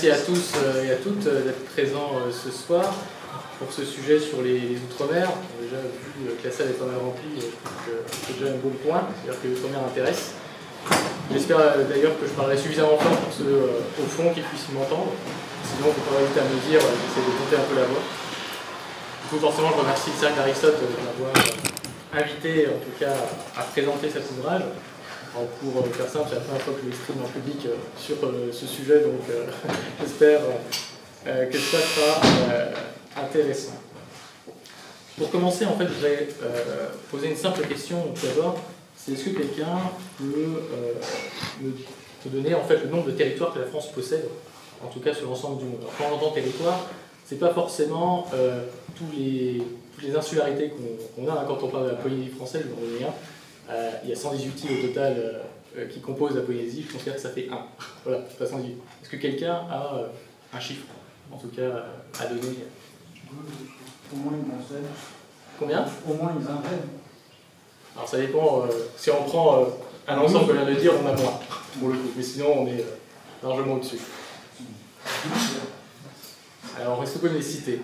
merci à tous et à toutes d'être présents ce soir pour ce sujet sur les Outre-mer. Déjà, vu que la salle est pas mal remplie, je trouve que c'est déjà un bon point, c'est-à-dire que les Outre-mer intéressent. J'espère d'ailleurs que je parlerai suffisamment fort pour ceux au fond qui puissent m'entendre. Sinon, vous pourrez ajouter à me dire, j'essaie de monter un peu la voix. Du coup, forcément, je remercie le Cercle d'Aristote de m'avoir invité, en tout cas, à présenter cet ouvrage. Alors, pour faire simple, c'est la première fois que je m'exprime en public sur ce sujet, donc j'espère que ça sera intéressant. Pour commencer, en fait, je voudrais poser une simple question tout d'abord. C'est est-ce que quelqu'un peut me donner en fait le nombre de territoires que la France possède, en tout cas sur l'ensemble du monde. Alors, quand on entend territoire, c'est pas forcément toutes les insularités qu'on a. Quand on parle de la Polynésie française, je me reviens. Il y a 118 îles au total qui composent la Polynésie, je considère que ça fait 1. Voilà, pas 118. Est-ce que quelqu'un a un chiffre, en tout cas, à donner? Au moins une vingtaine. Combien? Au moins une vingtaine. Alors ça dépend, si on prend un ensemble que je viens de dire, on a moins, pour le coup. Mais sinon, on est largement au-dessus. Alors, est-ce que vous pouvez me les citer?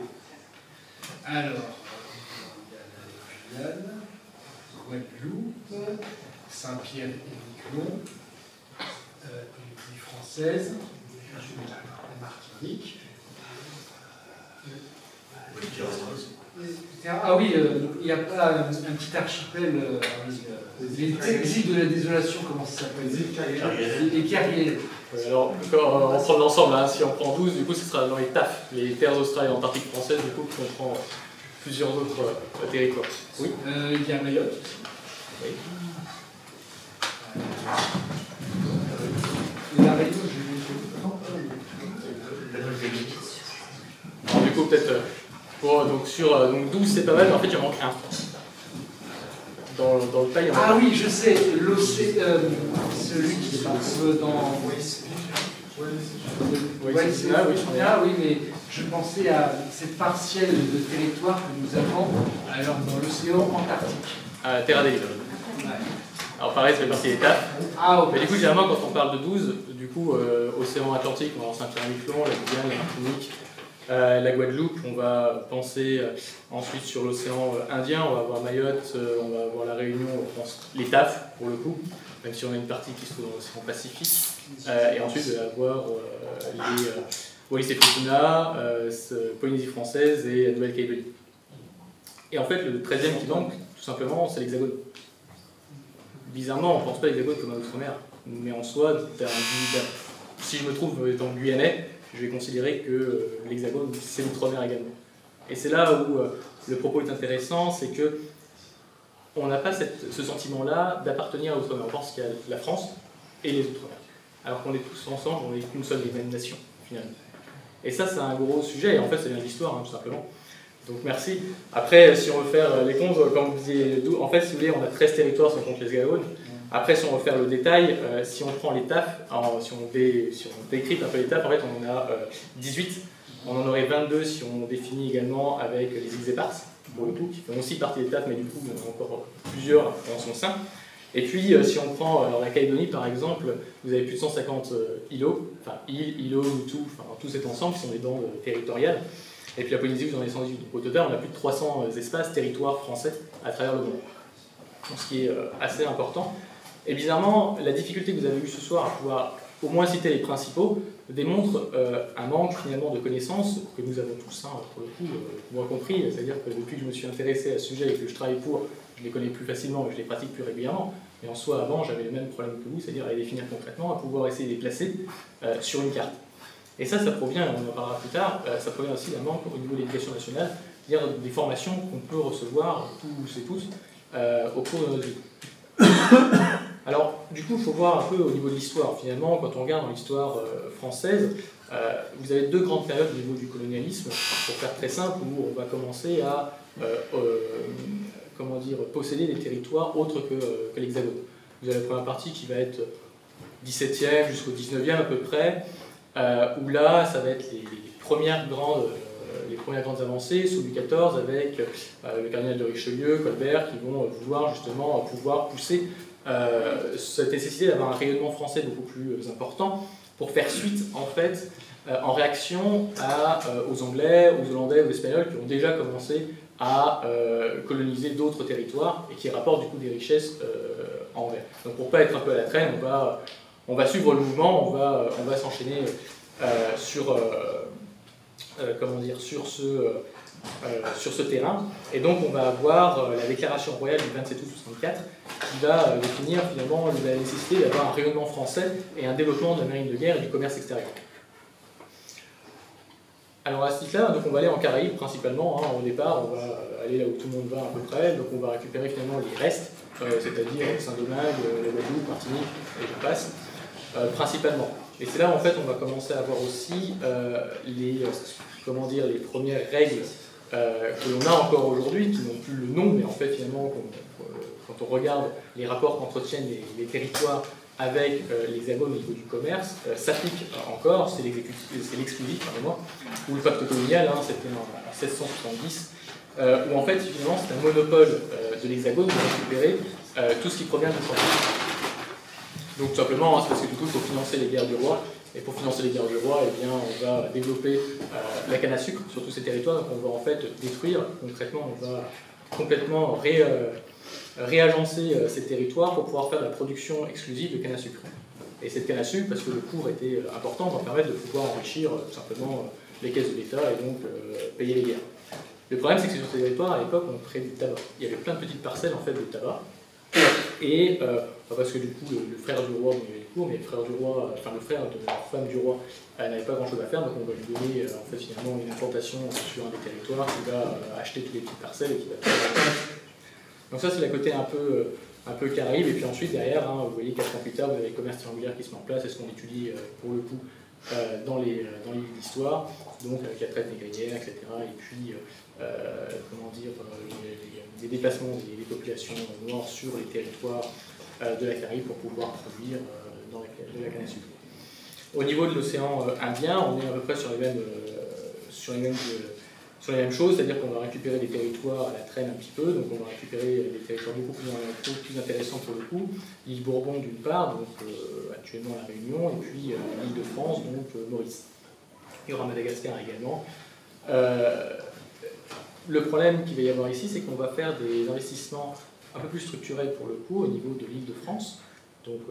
Alors, il y a la Guyane, Guadeloupe, Saint-Pierre et Miquelon, l'île française, la Martinique. Ah oui, il n'y a pas un petit archipel, les îles de la désolation, comment ça s'appelle? Les Carrières. Alors, on prend l'ensemble, hein. Si on prend 12, du coup, ce sera dans les TAF, les terres australes et antarctiques françaises, du coup, on prend plusieurs autres territoires. Oui. Il y a Mayotte. Oui. La Réunion, Alors, du coup, peut-être, donc, sur donc 12, c'est pas mal, mais en fait, il en manque un. Dans le tas, il y en a Ah oui, je sais, celui qui se trouve dans... Ah oui, mais je pensais à cette partielle de territoire que nous avons alors dans l'océan Antarctique. Terra del Libre. Ouais. Alors pareil, ça fait partie des TAF. Ah, ok. Mais du coup, généralement, quand on parle de 12, du coup, océan Atlantique, on va avoir Saint-Pierre-et-Miquelon, la Guyane, la Martinique, la Guadeloupe, on va penser ensuite sur l'océan Indien, on va avoir Mayotte, on va avoir la Réunion, on pense les TAF pour le coup, même si on a une partie qui se trouve dans l'océan Pacifique. Et ensuite, on va avoir les Wallis et Futuna, Polynésie française et la Nouvelle-Calédonie. Et en fait, le 13e qui manque, tout simplement, c'est l'Hexagone. Bizarrement, on ne pense pas à l'Hexagone comme un outre-mer, mais en soi, si je me trouve étant guyanais, je vais considérer que l'Hexagone, c'est l'outre-mer également. Et c'est là où le propos est intéressant, c'est que on n'a pas ce sentiment-là d'appartenir à l'outre-mer. On pense qu'il y a la France et les outre-mer. Alors qu'on est tous ensemble, on n'est qu'une seule et même nation, finalement. Et ça, c'est un gros sujet, et en fait, ça vient de l'histoire, hein, tout simplement. Donc merci. Après, si on veut faire les comptes, comme vous disiez, en fait, si vous voulez, on a 13 territoires si on compte l'Hexagone. Après, si on veut faire le détail, si on prend les TAF, si on décrypte un peu les TAF, en fait, on en a 18. On en aurait 22 si on définit également avec les îles éparses, pour le coup, qui font aussi partie des TAF, mais du coup, il y en a encore plusieurs en son sein. Et puis, si on prend la Calédonie, par exemple, vous avez plus de 150 îlots, enfin îlots, Mutu, enfin tout cet ensemble qui sont des bandes territoriales. Et puis la Polynésie, vous en avez 118. Donc au total, on a plus de 300 espaces, territoires français à travers le monde. Donc, ce qui est assez important. Et bizarrement, la difficulté que vous avez eue ce soir à pouvoir au moins citer les principaux démontre un manque finalement de connaissances que nous avons tous, hein, pour le coup, moi compris. C'est-à-dire que depuis que je me suis intéressé à ce sujet et que je travaille pour, je les connais plus facilement et je les pratique plus régulièrement. Mais en soi, avant, j'avais le même problème que vous, c'est-à-dire à les définir concrètement, à pouvoir essayer de les placer sur une carte. Et ça provient, on en parlera plus tard, ça provient aussi d'un manque au niveau de l'éducation nationale, c'est-à-dire des formations qu'on peut recevoir tous et tous au cours de notre vie. Alors, du coup, il faut voir un peu au niveau de l'histoire. Finalement, quand on regarde dans l'histoire française, vous avez deux grandes périodes au niveau du colonialisme, pour faire très simple, où on va commencer à posséder des territoires autres que l'Hexagone. Vous avez la première partie qui va être 17e jusqu'au 19e à peu près, où là, ça va être les premières grandes avancées sous Louis XIV avec le cardinal de Richelieu, Colbert, qui vont vouloir justement pouvoir pousser cette nécessité d'avoir un rayonnement français beaucoup plus important pour faire suite en fait en réaction aux Anglais, aux Hollandais, aux Espagnols qui ont déjà commencé à coloniser d'autres territoires et qui rapportent du coup des richesses en Anvers. Donc pour ne pas être un peu à la traîne, on va suivre le mouvement, on va s'enchaîner sur ce terrain. Et donc on va avoir la déclaration royale du 27 août 64 qui va définir finalement la nécessité d'avoir un rayonnement français et un développement de la marine de guerre et du commerce extérieur. Alors à ce titre-là, on va aller en Caraïbes principalement. Au départ, on va aller là où tout le monde va à peu près. Donc on va récupérer finalement les restes, c'est-à-dire Saint-Domingue, la Guadeloupe, Martinique, et je passe, principalement. Et c'est là en fait on va commencer à avoir aussi les premières règles que l'on a encore aujourd'hui, qui n'ont plus le nom, mais en fait finalement quand on regarde les rapports qu'entretiennent les territoires avec l'Hexagone au niveau du commerce, s'applique encore, c'est l'exclusif, pardonnez-moi, ou le pacte colonial, c'était en 1670, où en fait finalement c'est un monopole de l'Hexagone de récupérer tout ce qui provient de l'Atlantique. Donc tout simplement, c'est parce que du coup il faut financer les guerres du roi, et pour financer les guerres du roi, eh bien, on va développer la canne à sucre sur tous ces territoires, donc on va en fait détruire, concrètement, on va complètement réagencer ces territoires pour pouvoir faire de la production exclusive de canne à sucre. Et cette canne à sucre, parce que le cours était important, va permettre de pouvoir enrichir tout simplement les caisses de l'État et donc payer les guerres. Le problème, c'est que sur ces territoires, à l'époque, on créait du tabac. Il y avait plein de petites parcelles en fait de tabac. Et parce que du coup, le frère du roi, il y avait le cours, mais le frère de la femme du roi n'avait pas grand chose à faire, donc on va lui donner en fait, finalement une implantation sur un des territoires qui va acheter toutes les petites parcelles et qui va faire. Donc ça c'est le côté un peu Caraïbe, et puis ensuite derrière, vous voyez 4 ans plus tard, vous avez le commerce triangulaire qui se met en place, et ce qu'on étudie pour le coup dans les livres d'histoire, donc avec la traite négrière, etc. Et puis des déplacements des populations noires sur les territoires de la Caraïbe pour pouvoir produire de la canne à sucre. Au niveau de l'océan Indien, on est à peu près sur les mêmes choses, c'est-à-dire qu'on va récupérer des territoires à la traîne un petit peu, donc on va récupérer des territoires beaucoup plus intéressants pour le coup, l'île Bourbon d'une part, donc actuellement la Réunion, et puis l'île de France, donc Maurice. Il y aura Madagascar également. Le problème qu'il va y avoir ici, c'est qu'on va faire des investissements un peu plus structurels pour le coup au niveau de l'île de France, donc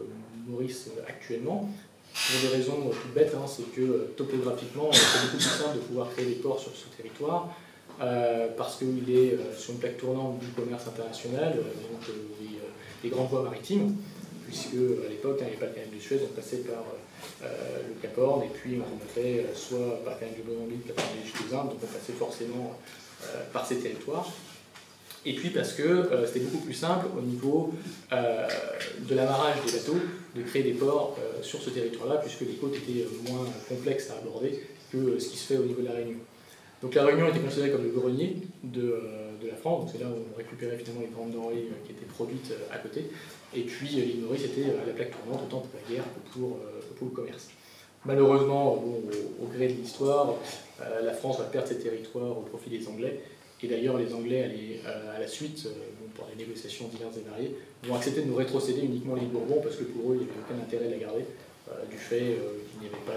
Maurice actuellement, pour des raisons toutes bêtes, c'est que topographiquement, c'est beaucoup plus simple de pouvoir créer des ports sur ce territoire, parce qu'il est sur une plaque tournante du commerce international, donc des grandes voies maritimes, puisque à l'époque, il n'y avait pas le canal de Suez, on passait par le Cap Horn, et puis on remontait soit par le canal de Mozambique, par les jusqu'aux Indes, donc on passait forcément par ces territoires. Et puis parce que c'était beaucoup plus simple au niveau de l'amarrage des bateaux de créer des ports sur ce territoire-là, puisque les côtes étaient moins complexes à aborder que ce qui se fait au niveau de la Réunion. Donc la Réunion était considérée comme le grenier de la France, donc c'est là où on récupérait finalement les grandes denrées qui étaient produites à côté. Et puis l'île Maurice était la plaque tournante, autant pour la guerre que pour le commerce. Malheureusement, au gré de l'histoire, la France va perdre ses territoires au profit des Anglais. Et d'ailleurs, les Anglais, à la suite, pour des négociations diverses et variées, vont accepter de nous rétrocéder uniquement l'île Bourbon, parce que pour eux, il n'y avait aucun intérêt de la garder, du fait qu'il n'y avait pas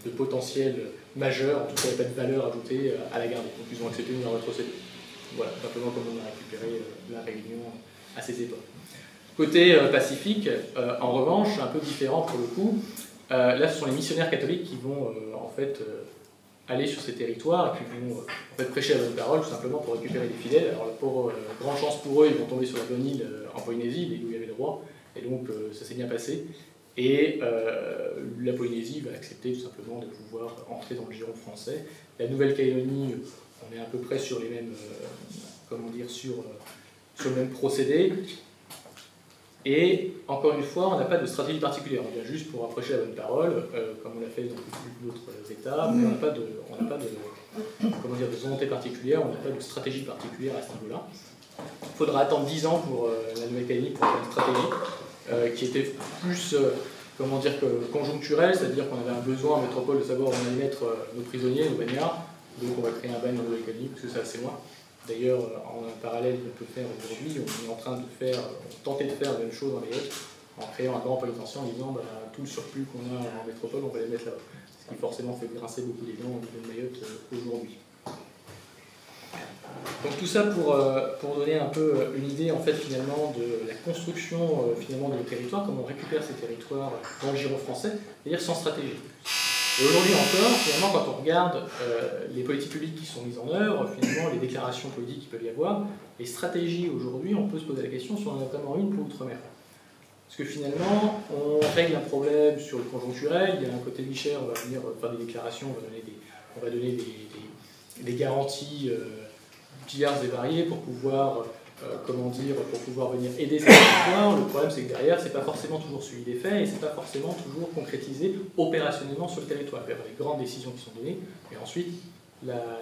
de potentiel majeur, en tout cas, il n'y avait pas de valeur ajoutée à la garder. Donc ils ont accepté de nous la rétrocéder. Voilà, simplement comme on a récupéré la Réunion à ces époques. Côté Pacifique, en revanche, un peu différent pour le coup. Là, ce sont les missionnaires catholiques qui vont en fait aller sur ces territoires et qui vont en fait prêcher la bonne parole, tout simplement pour récupérer des fidèles. Alors, pour grande chance pour eux, ils vont tomber sur la bonne île en Polynésie, l'île où il y avait le roi, et donc ça s'est bien passé. Et la Polynésie va accepter tout simplement de pouvoir entrer dans le giron français. La Nouvelle-Calédonie, on est à peu près sur les mêmes, sur le même procédé. Et encore une fois, on n'a pas de stratégie particulière, on vient juste pour approcher la bonne parole, comme on l'a fait dans d'autres États, mais on n'a pas de volonté particulière, on n'a pas de stratégie particulière à ce niveau-là. Il faudra attendre 10 ans pour la Nouvelle-Calédonie pour faire une stratégie qui était plus conjoncturelle, c'est-à-dire qu'on avait un besoin en métropole de savoir où on allait mettre nos prisonniers, nos bagnards, donc on va créer un bagne en Nouvelle-Calédonie parce que c'est assez loin. D'ailleurs, en parallèle qu'on peut faire aujourd'hui, on est en train de tenter de faire la même chose dans les autres, en créant un grand pôle-tension en disant bah, tout le surplus qu'on a en métropole, on va les mettre là-bas. Ce qui forcément fait grincer beaucoup les dents au niveau de Mayotte aujourd'hui. Donc tout ça pour donner un peu une idée en fait finalement de la construction finalement de nos territoires, comment on récupère ces territoires dans le giron français, c'est-à-dire sans stratégie. Et aujourd'hui encore, finalement, quand on regarde les politiques publiques qui sont mises en œuvre, finalement les déclarations politiques qu'il peut y avoir, les stratégies aujourd'hui, on peut se poser la question si on en a notamment une pour l'outre-mer. Parce que finalement, on règle un problème sur le conjoncturel, il y a un côté Michel, on va venir faire des déclarations, on va donner des garanties diverses et variées pour pouvoir, pour pouvoir venir aider ces territoires. Le problème, c'est que derrière, c'est pas forcément toujours suivi des faits et c'est pas forcément toujours concrétisé opérationnellement sur le territoire. Il peut y avoir des grandes décisions qui sont données, mais ensuite,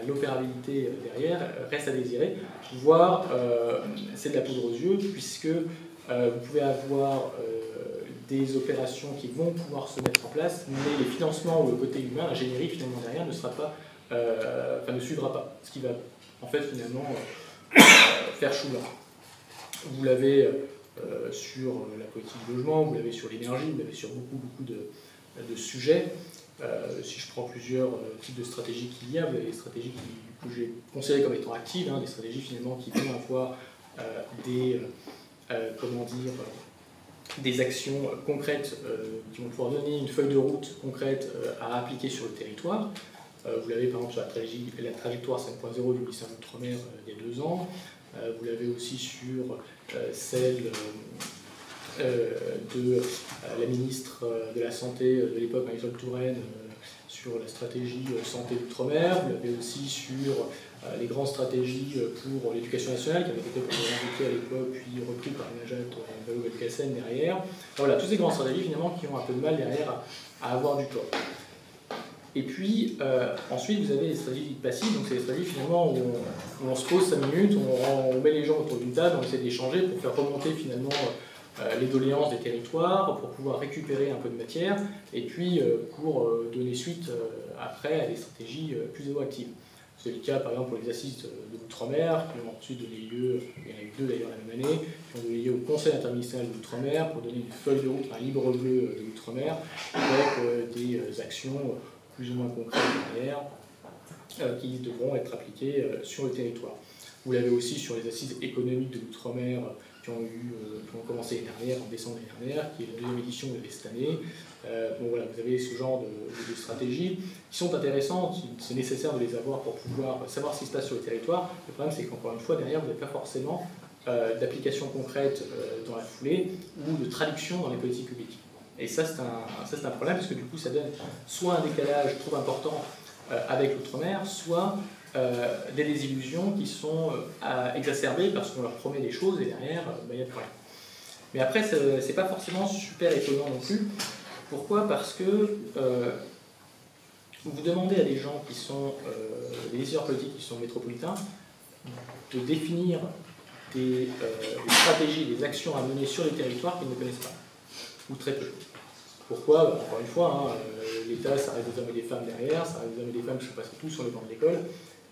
l'opérabilité derrière reste à désirer, voire c'est de la poudre aux yeux, puisque vous pouvez avoir des opérations qui vont pouvoir se mettre en place, mais les financements ou le côté humain, l'ingénierie finalement derrière ne sera pas, ne suivra pas, ce qui va en fait finalement faire chou blanc. Vous l'avez sur la politique du logement, vous l'avez sur l'énergie, vous l'avez sur beaucoup de sujets. Si je prends plusieurs types de stratégies qu'il y a, vous avez des stratégies que j'ai considérées comme étant actives, des stratégies finalement qui vont avoir des actions concrètes qui vont pouvoir donner une feuille de route concrète à appliquer sur le territoire. Vous l'avez par exemple sur la trajectoire 5.0 du ministère de l'Outre-mer il y a 2 ans. Vous l'avez aussi sur celle de la ministre de la Santé de l'époque, Marisol Touraine, sur la stratégie santé d'outre-mer. Vous l'avez aussi sur les grandes stratégies pour l'éducation nationale, qui avait été présentées à l'époque, puis repris par Najat Vallaud-Belkacem derrière. Voilà, toutes ces grandes stratégies finalement qui ont un peu de mal derrière à avoir du corps. Et puis, ensuite, vous avez les stratégies passives, donc c'est les stratégies finalement où on se pose 5 minutes, on met les gens autour d'une table, on essaie d'échanger pour faire remonter finalement les doléances des territoires, pour pouvoir récupérer un peu de matière, et puis pour donner suite après à des stratégies plus actives. C'est le cas par exemple pour les assises de l'outre-mer, qui ont ensuite donné lieu, il y en a eu 2 d'ailleurs la même année, qui ont donné lieu au Conseil interministériel de l'outre-mer pour donner une feuille de route, un livre bleu de l'outre-mer, avec des actions plus ou moins concrètes derrière, qui devront être appliquées sur le territoire. Vous l'avez aussi sur les assises économiques de l'outre-mer qui ont commencé l'année dernière, en décembre l'année dernière, qui est la 2e édition de cette année. Voilà, vous avez ce genre de stratégies qui sont intéressantes, c'est nécessaire de les avoir pour pouvoir savoir ce qui se passe sur le territoire. Le problème, c'est qu'encore une fois, derrière, vous n'avez pas forcément d'application concrète dans la foulée ou de traduction dans les politiques publiques. Et ça, c'est un problème, parce que du coup, ça donne soit un décalage trop important avec l'outre-mer, soit des désillusions qui sont exacerbées parce qu'on leur promet des choses et derrière, il n'y a plus rien. Mais après, c'est pas forcément super étonnant non plus. Pourquoi ? Parce que vous demandez à des gens qui sont des décideurs politiques qui sont métropolitains de définir des stratégies, des actions à mener sur les territoires qu'ils ne connaissent pas, ou très peu. Pourquoi ? Encore une fois, l'État, ça reste des hommes et des femmes derrière, ça reste des hommes et des femmes qui sont presque tous sur les bancs de l'école,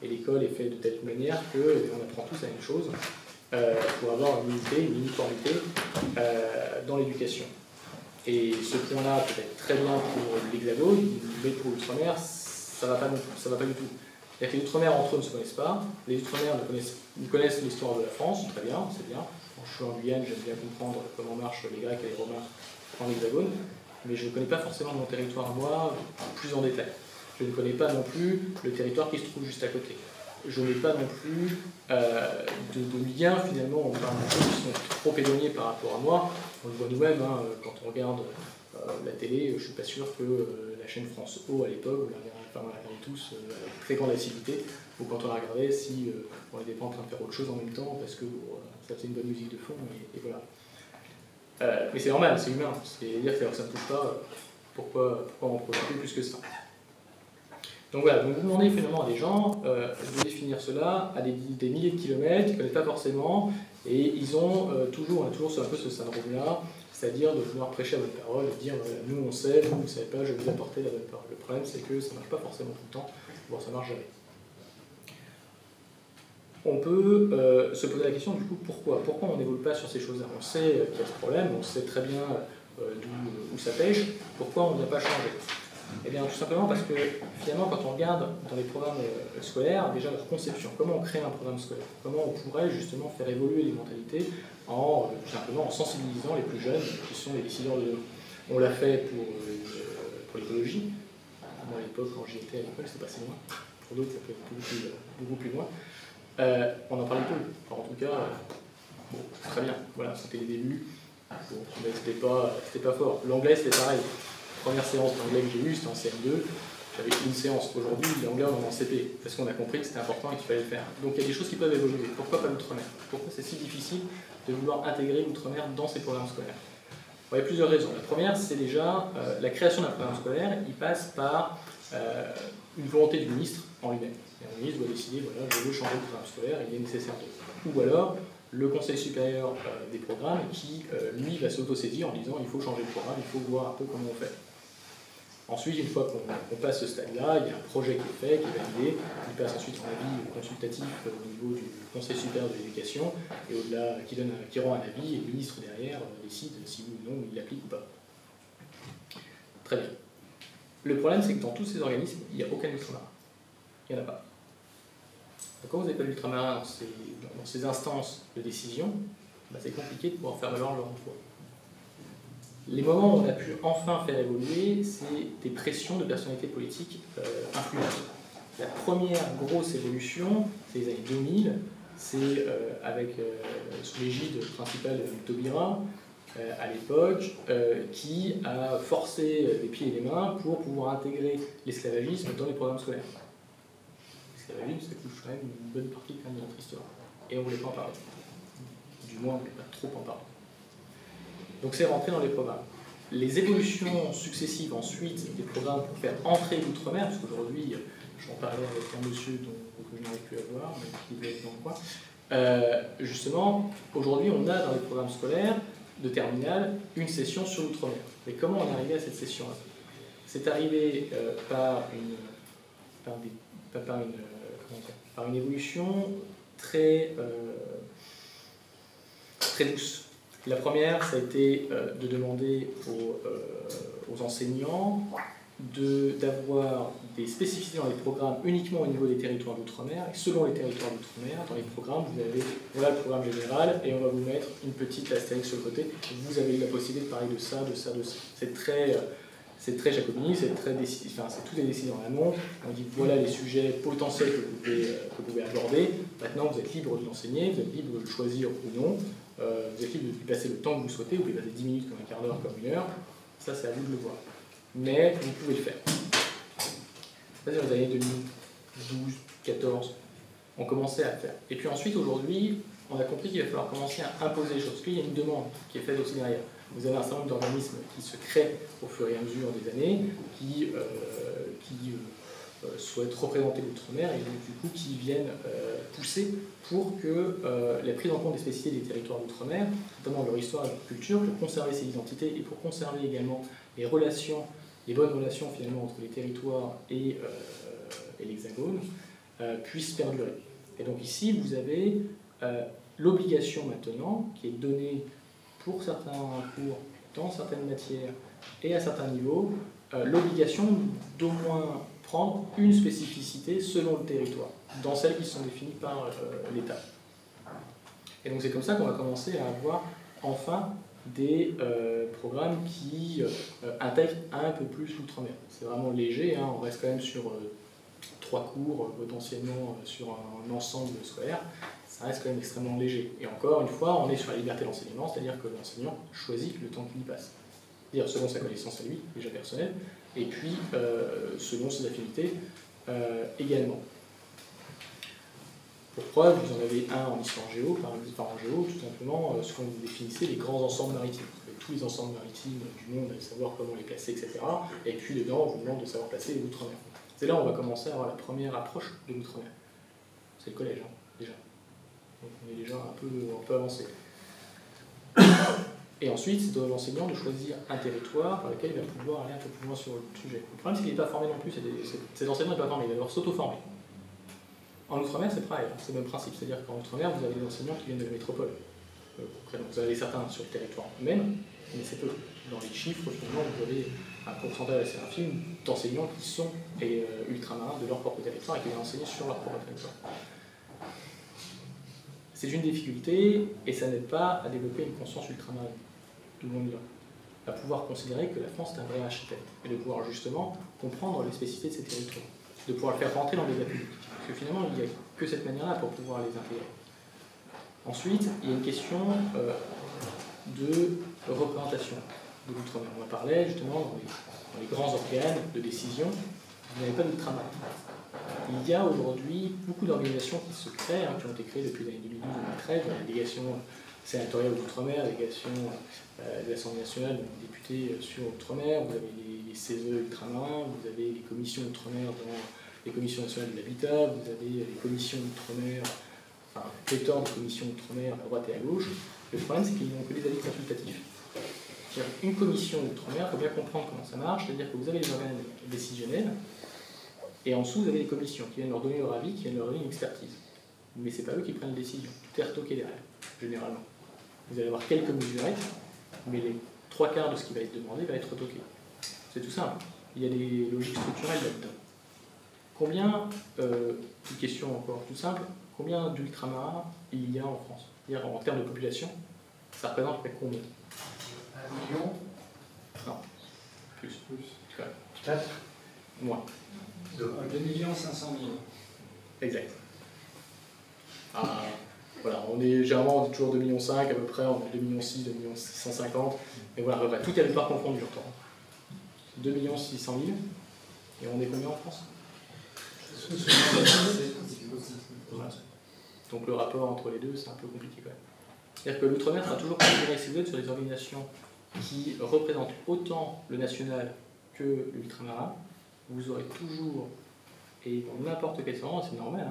et l'école est faite de telle manière qu'on apprend tous la même chose pour avoir une unité, une uniformité dans l'éducation. Et ce point-là peut être très bien pour l'Hexagone, mais pour l'Outre-mer, ça ne va pas du tout. C'est-à-dire que les Outre-mer entre eux ne se connaissent pas, les Outre-mer connaissent l'histoire de la France, très bien, c'est bien. Quand je suis en Guyane, j'aime bien comprendre comment marchent les Grecs et les Romains en Hexagone, mais je ne connais pas forcément mon territoire, moi, plus en détail. Je ne connais pas non plus le territoire qui se trouve juste à côté. Je n'ai pas non plus de lien, finalement, on parle de choses qui sont trop éloignées par rapport à moi. On le voit nous-mêmes, quand on regarde la télé, je ne suis pas sûr que la chaîne France O, à l'époque, on la regardait tous avec très grande assiduité, ou quand on la regardait, si on n'était pas en train de faire autre chose en même temps, parce que ça faisait une bonne musique de fond, et voilà. Mais c'est normal, c'est humain. C'est-à-dire que ça ne me touche pas, pourquoi en profiter plus que ça. Donc voilà, donc vous demandez finalement à des gens de définir cela à des milliers de kilomètres, ils ne connaissent pas forcément, et ils ont on a toujours un peu ce syndrome-là, c'est-à-dire de vouloir prêcher à votre parole, de dire nous on sait, vous ne savez pas, je vais vous apporter la bonne parole. Le problème c'est que ça ne marche pas forcément tout le temps, voire ça ne marche jamais. on peut se poser la question du coup pourquoi on n'évolue pas sur ces choses-là. On sait qu'il y a ce problème, on sait très bien où ça pêche, pourquoi on ne vient pas changer? Eh bien tout simplement parce que finalement quand on regarde dans les programmes scolaires, déjà leur conception, comment on crée un programme scolaire, comment on pourrait justement faire évoluer les mentalités tout simplement en sensibilisant les plus jeunes qui sont les décideurs de demain. On l'a fait pour l'écologie. Moi à l'époque quand j'y étais à l'école c'était pas si loin, pour d'autres ça peut être beaucoup plus loin. On en parlait peu, enfin, en tout cas, bon, très bien, voilà, c'était les débuts, bon, mais c'était pas fort. L'anglais c'était pareil, première séance d'anglais que j'ai eue c'était en CM2, j'avais une séance. Aujourd'hui, l'anglais on est en CP, parce qu'on a compris que c'était important et qu'il fallait le faire. Donc il y a des choses qui peuvent évoluer. Pourquoi pas l'outre-mer? Pourquoi c'est si difficile de vouloir intégrer l'outre-mer dans ces programmes scolaires? Bon, il y a plusieurs raisons. La première, c'est déjà la création d'un programme scolaire, il passe par une volonté du ministre en lui-même. Le ministre doit décider, voilà, je veux changer de programme scolaire, il est nécessaire de. Ou alors, le Conseil supérieur des programmes qui, lui, va s'autosaisir en disant il faut changer de programme, il faut voir un peu comment on fait. Ensuite, une fois qu'on passe ce stade-là, il y a un projet qui est fait, qui est validé, il passe ensuite en avis consultatif au niveau du Conseil supérieur de l'éducation, et au-delà, qui rend un avis, et le ministre derrière décide si oui ou non il l'applique ou pas. Très bien. Le problème, c'est que dans tous ces organismes, il n'y a aucun ultramarin. Il n'y en a pas. Quand vous n'avez pas d'ultramarin dans ces instances de décision, bah c'est compliqué de pouvoir faire valoir leur emploi. Les moments où on a pu enfin faire évoluer, c'est des pressions de personnalités politiques influentes. La première grosse évolution, c'est les années 2000, c'est sous l'égide principale de Taubira, à l'époque, qui a forcé les pieds et les mains pour pouvoir intégrer l'esclavagisme dans les programmes scolaires. L'esclavagisme, ça touche quand même une bonne partie de notre histoire. Et on ne voulait pas en parler. Du moins, on ne voulait pas trop en parler. Donc c'est rentré dans les programmes. Les évolutions successives ensuite des programmes pour faire entrer l'outre-mer, parce qu'aujourd'hui, j'en parlais avec un monsieur que je n'arrive plus à voir, mais qui doit être dans le coin. Justement, aujourd'hui, on a dans les programmes scolaires de terminale une session sur l'outre-mer. Mais comment on est arrivé à cette session-là? C'est arrivé par une évolution très douce. La première, ça a été de demander aux enseignants d'avoir des spécificités dans les programmes uniquement au niveau des territoires d'outre-mer. Et selon les territoires d'outre-mer, dans les programmes, vous avez voilà le programme général et on va vous mettre une petite astérix sur le côté. Vous avez eu la possibilité de parler de ça, de ça, de ça. C'est très jacobini, c'est tout est décidé en amont. On dit voilà les sujets potentiels que vous pouvez aborder. Maintenant, vous êtes libre de l'enseigner, vous êtes libre de le choisir ou non. Vous êtes libre de passer le temps que vous souhaitez, vous pouvez passer 10 minutes comme un quart d'heure, comme une heure. Ça, c'est à vous de le voir. Mais vous pouvez le faire. C'est-à-dire dans les années 2012, 2014, on commençait à le faire. Et puis ensuite, aujourd'hui, on a compris qu'il va falloir commencer à imposer les choses. Parce qu'il y a une demande qui est faite aussi derrière. Vous avez un certain nombre d'organismes qui se créent au fur et à mesure des années, qui souhaitent représenter l'outre-mer et donc, du coup qui viennent pousser pour que la prise en compte des spécificités des territoires d'outre-mer, notamment leur histoire et leur culture, pour conserver ces identités et pour conserver également les bonnes relations finalement entre les territoires et l'Hexagone, puissent perdurer. Et donc ici, vous avez l'obligation maintenant, qui est donnée pour certains cours, dans certaines matières et à certains niveaux, l'obligation d'au moins prendre une spécificité selon le territoire, dans celles qui sont définies par l'État. Et donc c'est comme ça qu'on va commencer à avoir enfin des programmes qui intègrent un peu plus l'outre-mer. C'est vraiment léger, hein, on reste quand même sur 3 cours, potentiellement sur un ensemble scolaire, ça reste quand même extrêmement léger. Et encore une fois, on est sur la liberté d'enseignement, c'est-à-dire que l'enseignant choisit le temps qu'il y passe. C'est-à-dire selon sa connaissance à lui, déjà personnelle, et puis selon ses affinités également. Pour preuve, vous en avez un en histoire-géo, par exemple en géo, tout simplement ce qu'on définissait les grands ensembles maritimes. Tous les ensembles maritimes du monde, à savoir comment les placer, etc. Et puis dedans, on vous demande de savoir placer les outre-mer. C'est là où on va commencer à avoir la première approche de l'outre-mer. C'est le collège, hein, déjà. Donc on est déjà un peu avancé. Et ensuite, c'est à l'enseignant de choisir un territoire par lequel il va pouvoir aller un peu plus loin sur le sujet. Le problème, c'est qu'il n'est pas formé non plus, cet enseignant n'est pas formé, il va devoir s'auto-former. En Outre-mer, c'est pareil, c'est le même principe. C'est-à-dire qu'en Outre-mer, vous avez des enseignants qui viennent de la métropole. Vous avez certains sur le territoire même, mais c'est peu. Dans les chiffres, finalement, vous avez un pourcentage assez infime d'enseignants qui sont ultramarins de leur propre territoire et qui viennent enseigner sur leur propre territoire. C'est une difficulté et ça n'aide pas à développer une conscience ultramarine. Tout le monde y va. À pouvoir considérer que la France est un vrai archipel et de pouvoir justement comprendre les spécificités de ces territoires, de pouvoir le faire rentrer dans les débats publics. Parce que finalement, il n'y a que cette manière-là pour pouvoir les intégrer. Ensuite, il y a une question de représentation de l'outre-mer. On en parlait justement dans les grands organes de décision, vous n'avez pas d'ultramarins. Il y a aujourd'hui beaucoup d'organisations qui se créent, qui ont été créées depuis les années 2012-2013, la délégation sénatoriale aux Outre-mer, la délégation de l'Assemblée nationale, des députés sur l'Outre-mer, vous avez les CESE ultramarins, vous avez les commissions Outre-mer dans les commissions nationales de l'habitat, vous avez les commissions Outre-mer, enfin, pléthore de commissions Outre-mer à droite et à gauche. Le problème, c'est qu'ils n'ont que des avis consultatifs. Une commission Outre-mer, il faut bien comprendre comment ça marche, c'est-à-dire que vous avez les organes décisionnels, et en dessous, vous avez les commissions qui viennent leur donner leur avis, qui viennent leur donner une expertise. Mais ce n'est pas eux qui prennent les décisions. Tout est retoqué derrière, généralement. Vous allez avoir quelques mesurettes, mais les 3/4 de ce qui va être demandé va être retoqué. C'est tout simple. Il y a des logiques structurelles là-dedans. Combien, une question encore tout simple, combien d'ultramarins il y a en France? C'est-à-dire en termes de population, ça représente près combien? 1 million? Non. Plus. Peut-être moins. 2 500 000. Exact. Voilà, on est généralement on dit toujours 2,5 millions à peu près, on est 2,6 millions, 2,650 000, mais voilà, à peu près, tout territoire confondu, j'entends. 2 600 000, et on est combien en France? Voilà. Donc le rapport entre les deux, c'est un peu compliqué quand même. C'est-à-dire que l'outre-mer sera toujours considéré, si vous êtes sur des organisations qui représentent autant le national que l'ultramarin, vous aurez toujours, et dans n'importe quel sens, c'est normal,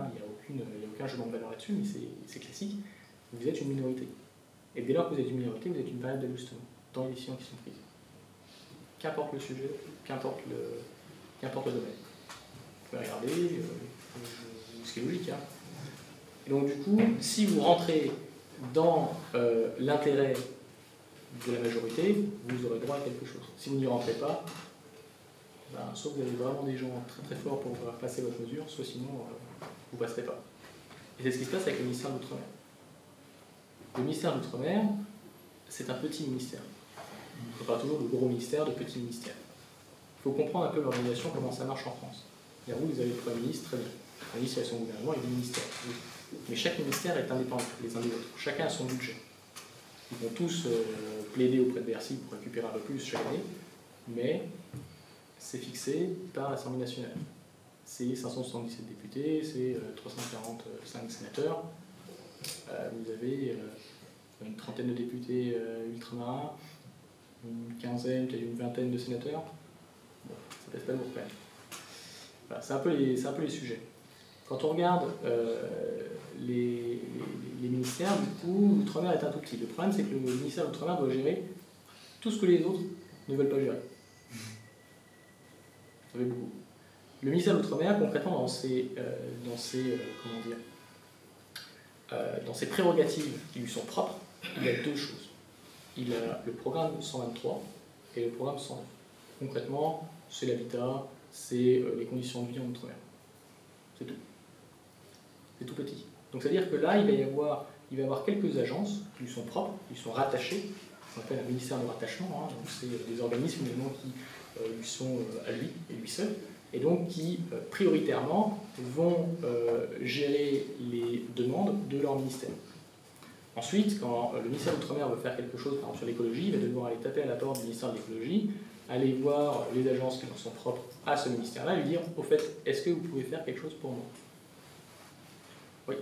il n'y a aucun jugement de valeur là-dessus, mais c'est classique, vous êtes une minorité. Et dès lors que vous êtes une minorité, vous êtes une variable d'ajustement dans les décisions qui sont prises. Qu'importe le sujet, qu'importe le domaine. Vous pouvez regarder, ce qui est logique. Et donc du coup, si vous rentrez dans l'intérêt de la majorité, vous aurez droit à quelque chose. Si vous n'y rentrez pas, soit vous avez vraiment des gens très très forts pour pouvoir passer votre mesure, soit sinon vous ne passerez pas. Et c'est ce qui se passe avec le ministère de l'Outre-mer. Le ministère de l'Outre-mer, c'est un petit ministère. On parle toujours de gros ministère, de petit ministère. Il faut comprendre un peu l'organisation, comment ça marche en France. Vous avez le Premier ministre, très bien. Le ministre a son gouvernement et des ministères. Mais chaque ministère est indépendant les uns des autres. Chacun a son budget. Ils vont tous plaider auprès de Bercy pour récupérer un peu plus chaque année, mais c'est fixé par l'Assemblée nationale. C'est 577 députés, c'est 345 sénateurs. Vous avez une trentaine de députés ultramarins, une quinzaine, peut-être une vingtaine de sénateurs. Bon, ça pèse pas lourd quand même. Voilà, c'est un peu les sujets. Quand on regarde les ministères, du coup, l'Outre-mer est un tout petit. Le problème, c'est que le ministère de l'Outre-mer doit gérer tout ce que les autres ne veulent pas gérer. Ça fait beaucoup. Le ministère de l'Outre-mer, concrètement, dans ses prérogatives qui lui sont propres, il a deux choses. Il a le programme 123 et le programme 109. Concrètement, c'est l'habitat, c'est les conditions de vie en Outre-mer. C'est tout. C'est tout petit. Donc c'est-à-dire que là, il va y avoir quelques agences qui lui sont propres, qui sont rattachées, qu'on appelle un ministère de rattachement, donc c'est des organismes finalement qui lui sont à lui et lui seul, et donc qui prioritairement vont gérer les demandes de leur ministère. Ensuite, quand le ministère de l'Outre-mer veut faire quelque chose, par exemple sur l'écologie, il va devoir aller taper à la porte du ministère de l'écologie, aller voir les agences qui leur sont propres à ce ministère-là et lui dire, au fait, est-ce que vous pouvez faire quelque chose pour moi? Oui,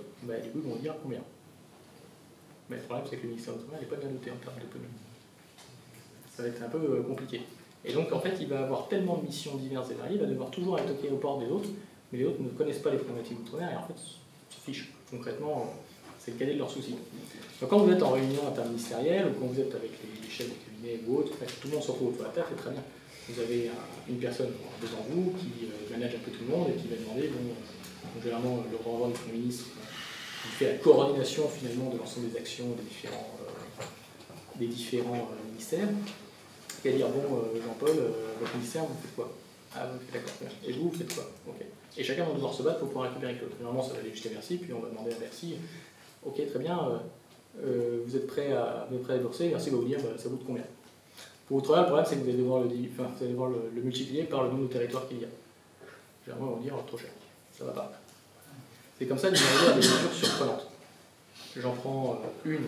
du coup, ils vont dire combien. Mais le problème, c'est que le ministère de l'Outre-mer n'est pas bien doté en termes d'autonomie. Ça va être un peu compliqué. Et donc, en fait, il va avoir tellement de missions diverses et variées, il va devoir toujours aller toquer aux portes des autres, mais les autres ne connaissent pas les problématiques d'Outre-mer et en fait, se fichent. Concrètement, C'est le cadet de leurs soucis. Donc quand vous êtes en réunion interministérielle, ou quand vous êtes avec les chefs de cabinet ou autres, tout le monde se retrouve autour de la table, c'est très bien. Vous avez une personne devant vous qui manage un peu tout le monde et qui va demander, généralement le renvoi du Premier ministre, qui fait la coordination finalement de l'ensemble des actions des différents ministères, qui va dire, Jean-Paul, votre ministère, vous faites quoi? Ah, vous faites d'accord. Et vous faites quoi? Ok. Et chacun va devoir se battre pour pouvoir récupérer l'autre. Normalement, ça va aller jusqu'à Bercy, puis on va demander à Bercy, ok, très bien, vous êtes prêt à débourser, Bercy va vous dire, ça coûte combien? Pour votre le problème, c'est que vous allez devoir le multiplier par le nombre de territoires qu'il y a. Généralement, on va dire trop cher. Ça va pas. C'est comme ça que vous arrivez à des mesures surprenantes. J'en prends une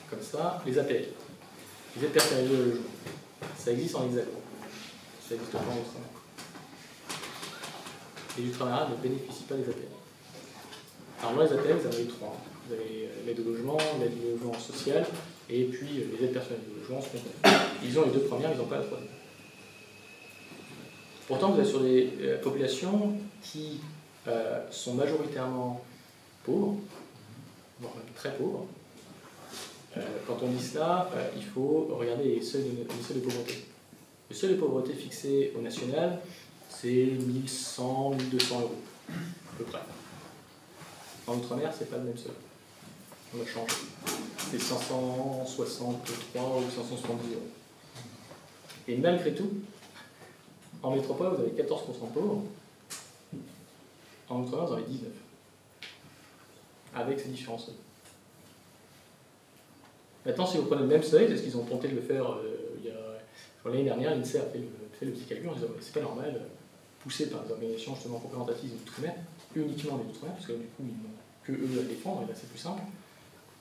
comme ça, les APL. Les aides personnalisées au logement. Ça existe en Hexagone. Ça existe pas en Outre-mer. Les ultramarins ne bénéficient pas des APL. Alors moi, les APL, vous en avez trois. Vous avez l'aide au logement, l'aide au logement social, et puis les aides personnalisées au logement spontanées. Ils ont les deux premières, ils n'ont pas la troisième. Pourtant, vous êtes sur des populations qui sont majoritairement pauvres, voire même très pauvres. Quand on dit cela, il faut regarder les seuils de pauvreté. Le seuil de pauvreté fixé au national, c'est 1100, 1200 euros, à peu près. En Outre-mer, c'est pas le même seuil. On a changé. C'est 563 ou 570 euros. Et malgré tout, en métropole, vous avez 14% de pauvres. En Outre-mer, vous en avez 19%. Avec ces différents seuils. Maintenant, si vous prenez le même seuil, c'est ce qu'ils ont tenté de le faire l'année dernière, l'INSEE a fait le petit calcul en disant c'est pas normal, poussé par des organisations justement représentatives d'outre-mer, uniquement des outre-mer, parce que du coup, ils n'ont que eux à défendre, et là c'est plus simple.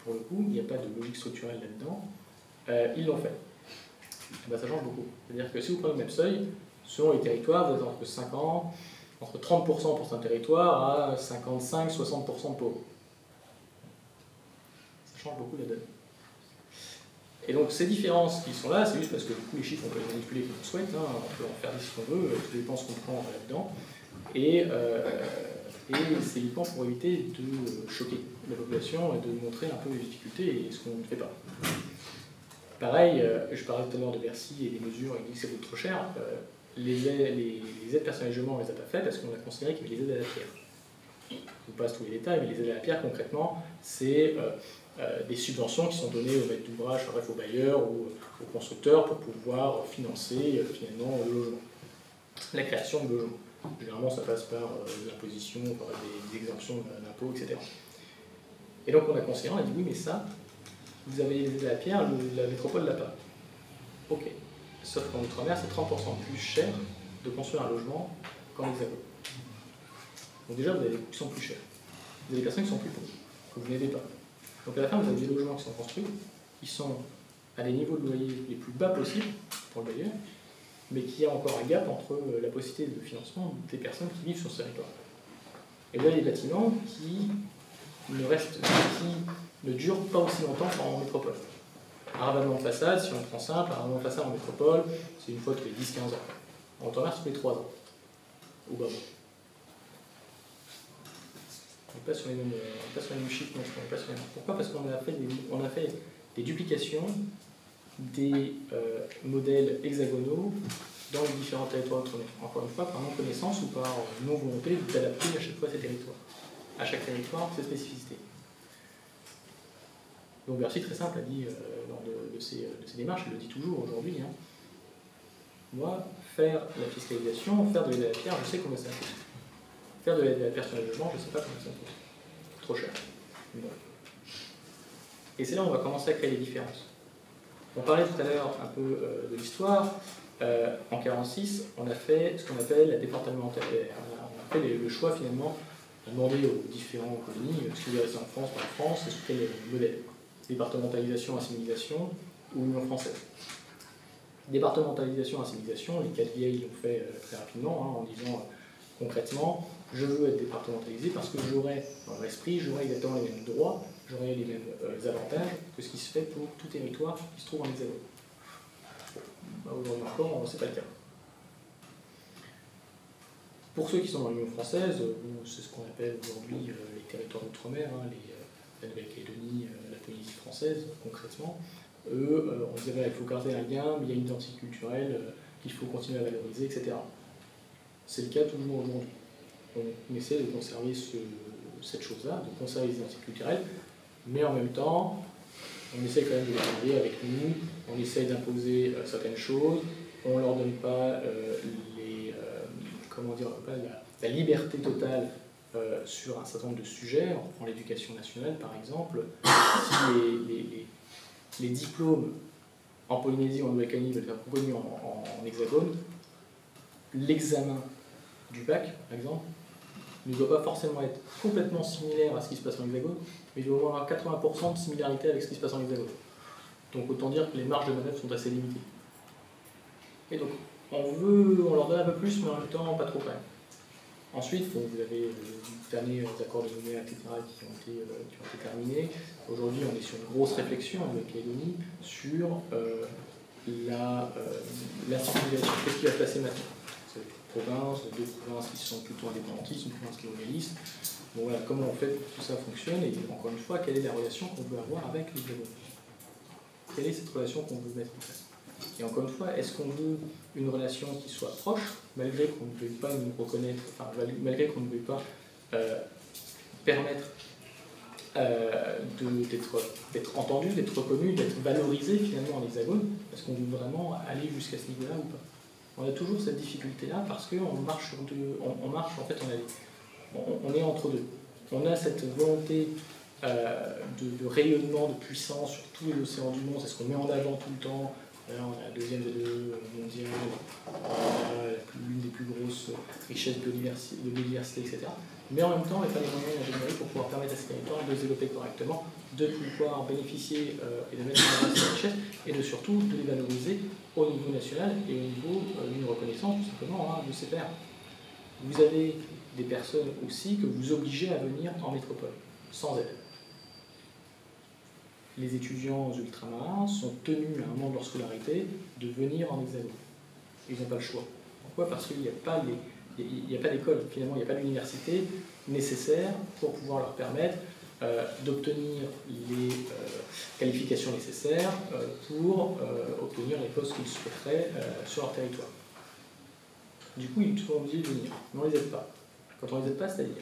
Pour le coup, il n'y a pas de logique structurelle là-dedans. Ils l'ont fait. Et ben, ça change beaucoup. C'est-à-dire que si vous prenez le même seuil, selon les territoires, vous êtes entre 30% pour certains territoires à 55-60% de pauvres. Ça change beaucoup la donne. Et donc ces différences qui sont là, c'est juste parce que du coup les chiffres on peut les manipuler comme on souhaite, hein, on peut en faire ce qu'on veut, tout dépend ce qu'on prend là-dedans. Et c'est uniquement pour éviter de choquer la population et de montrer un peu les difficultés et ce qu'on ne fait pas. Pareil, je parlais tout à l'heure de Bercy et des mesures, il dit que ça coûte trop cher. Les aides personnalisées, on ne les a pas faites parce qu'on a considéré qu'il y avait les aides à la pierre. Je ne vous passe tous les détails, mais les aides à la pierre, concrètement, c'est des subventions qui sont données aux maîtres d'ouvrage, bref, aux bailleurs ou aux constructeurs pour pouvoir financer finalement le logement. La création de logements. Généralement, ça passe par l'imposition, par des exemptions d'impôts, etc. Et donc, on a considéré, on a dit oui, mais ça, vous avez les aides à la pierre, la métropole l'a pas. Ok. Sauf qu'en Outre-mer, c'est 30% plus cher de construire un logement qu'en Hexagone. Donc déjà, vous avez des coûts qui sont plus chers. Vous avez des personnes qui sont plus pauvres, que vous n'aidez pas. Donc à la fin, vous avez des logements qui sont construits, qui sont à des niveaux de loyer les plus bas possibles pour le bailleur, mais qui a encore un gap entre la possibilité de financement des personnes qui vivent sur ce territoire. Et vous avez des bâtiments qui ne durent pas aussi longtemps qu'en métropole. Un ravalement de façade, si on prend simple, un ravalement de façade en métropole, c'est une fois tous les 10-15 ans. En Outre-mer, c'est tous les 3 ans. Ou bas. On n'est pas sur les mêmes chiffres, non, on n'est pas sur les mêmes. Pourquoi? Parce qu'on a fait des duplications des modèles hexagonaux dans les différents territoires outre-mer. Encore une fois, par non-connaissance ou par non-volonté d'adapter à chaque fois ces territoires. À chaque territoire, ses spécificités. Donc Bercy, très simple, a dit lors de ses démarches, il le dit toujours aujourd'hui, hein, moi, faire la fiscalisation, faire de l'aide à la pierre, je sais combien ça coûte. Faire de l'aide à la pierre sur le logement, je ne sais pas combien ça coûte. Trop cher. Bon. Et c'est là où on va commencer à créer des différences. On parlait tout à l'heure un peu de l'histoire. En 1946, on a fait ce qu'on appelle la départementalisation. On a fait le choix finalement de demander aux différents colonies ce qui devait rester en France, par la France, et sous quel modèle. Départementalisation, assimilation ou Union française. Départementalisation, assimilation, les 4 vieilles l'ont fait très rapidement, hein, en disant concrètement, je veux être départementalisé parce que j'aurai, dans l'esprit, j'aurai exactement les mêmes droits, j'aurai les mêmes avantages que ce qui se fait pour tout territoire qui se trouve en Hexagone. Bah, aujourd'hui encore, ce n'est pas le cas. Pour ceux qui sont dans l'Union française, c'est ce qu'on appelle aujourd'hui les territoires d'outre-mer, hein, la Nouvelle-Calédonie, la Polynésie française, concrètement, eux, on disait il faut garder un lien, mais il y a une identité culturelle qu'il faut continuer à valoriser, etc. C'est le cas toujours aujourd'hui. On essaie de conserver cette chose-là, de conserver les identités culturelles, mais en même temps, on essaie quand même de les garder avec nous, on essaie d'imposer certaines choses, on ne leur donne pas la liberté totale sur un certain nombre de sujets. On reprend l'éducation nationale par exemple. Si les diplômes en Polynésie ou en Nouvelle-Calédonie veulent être reconnus en hexagone, l'examen du bac, par exemple, ne doit pas forcément être complètement similaire à ce qui se passe en hexagone, mais il doit avoir 80% de similarité avec ce qui se passe en hexagone. Donc autant dire que les marges de manœuvre sont assez limitées. Et donc on leur donne un peu plus, mais en même temps pas trop quand même. Ensuite, vous avez les derniers accords de Nouméa, etc., qui ont été terminés. Aujourd'hui, on est sur une grosse réflexion en Nouvelle-Calédonie sur la centralisation. Qu'est-ce qui va se passer maintenant? C'est deux provinces qui sont plutôt indépendantistes, une province qui est royaliste. Bon, voilà, comment on fait pour que tout ça fonctionne, et encore une fois, quelle est la relation qu'on veut avoir avec les Gabonais? Quelle est cette relation qu'on veut mettre en place? Et encore une fois, est-ce qu'on veut une relation qui soit proche, malgré qu'on ne veuille pas nous reconnaître, enfin, malgré qu'on ne veuille pas permettre d'être entendu, d'être reconnu, d'être valorisé finalement en hexagone, parce qu'on veut vraiment aller jusqu'à ce niveau-là ou pas? On a toujours cette difficulté-là parce qu'on marche sur deux, on marche en fait, on est entre deux. On a cette volonté de rayonnement, de puissance sur tous les océans du monde, c'est ce qu'on met en avant tout le temps. Là, on a la deuxième V2 mondiale, l'une des plus grosses richesses de biodiversité, etc. Mais en même temps, il n'y a pas les moyens ingénierie pour pouvoir permettre à ces territoires de se développer correctement, de pouvoir bénéficier et de mettre en avant ces richesses, et surtout de les valoriser au niveau national et au niveau d'une reconnaissance, tout simplement, de ces pairs. Vous avez des personnes aussi que vous obligez à venir en métropole, sans aide. Les étudiants ultramarins sont tenus à un moment de leur scolarité de venir en hexagone. Ils n'ont pas le choix. Pourquoi? Parce qu'il n'y a pas d'école, finalement, il n'y a pas d'université nécessaire pour pouvoir leur permettre d'obtenir les qualifications nécessaires pour obtenir les postes qu'ils souhaiteraient sur leur territoire. Du coup, ils sont obligés de venir, mais on ne les aide pas. Quand on ne les aide pas, c'est-à-dire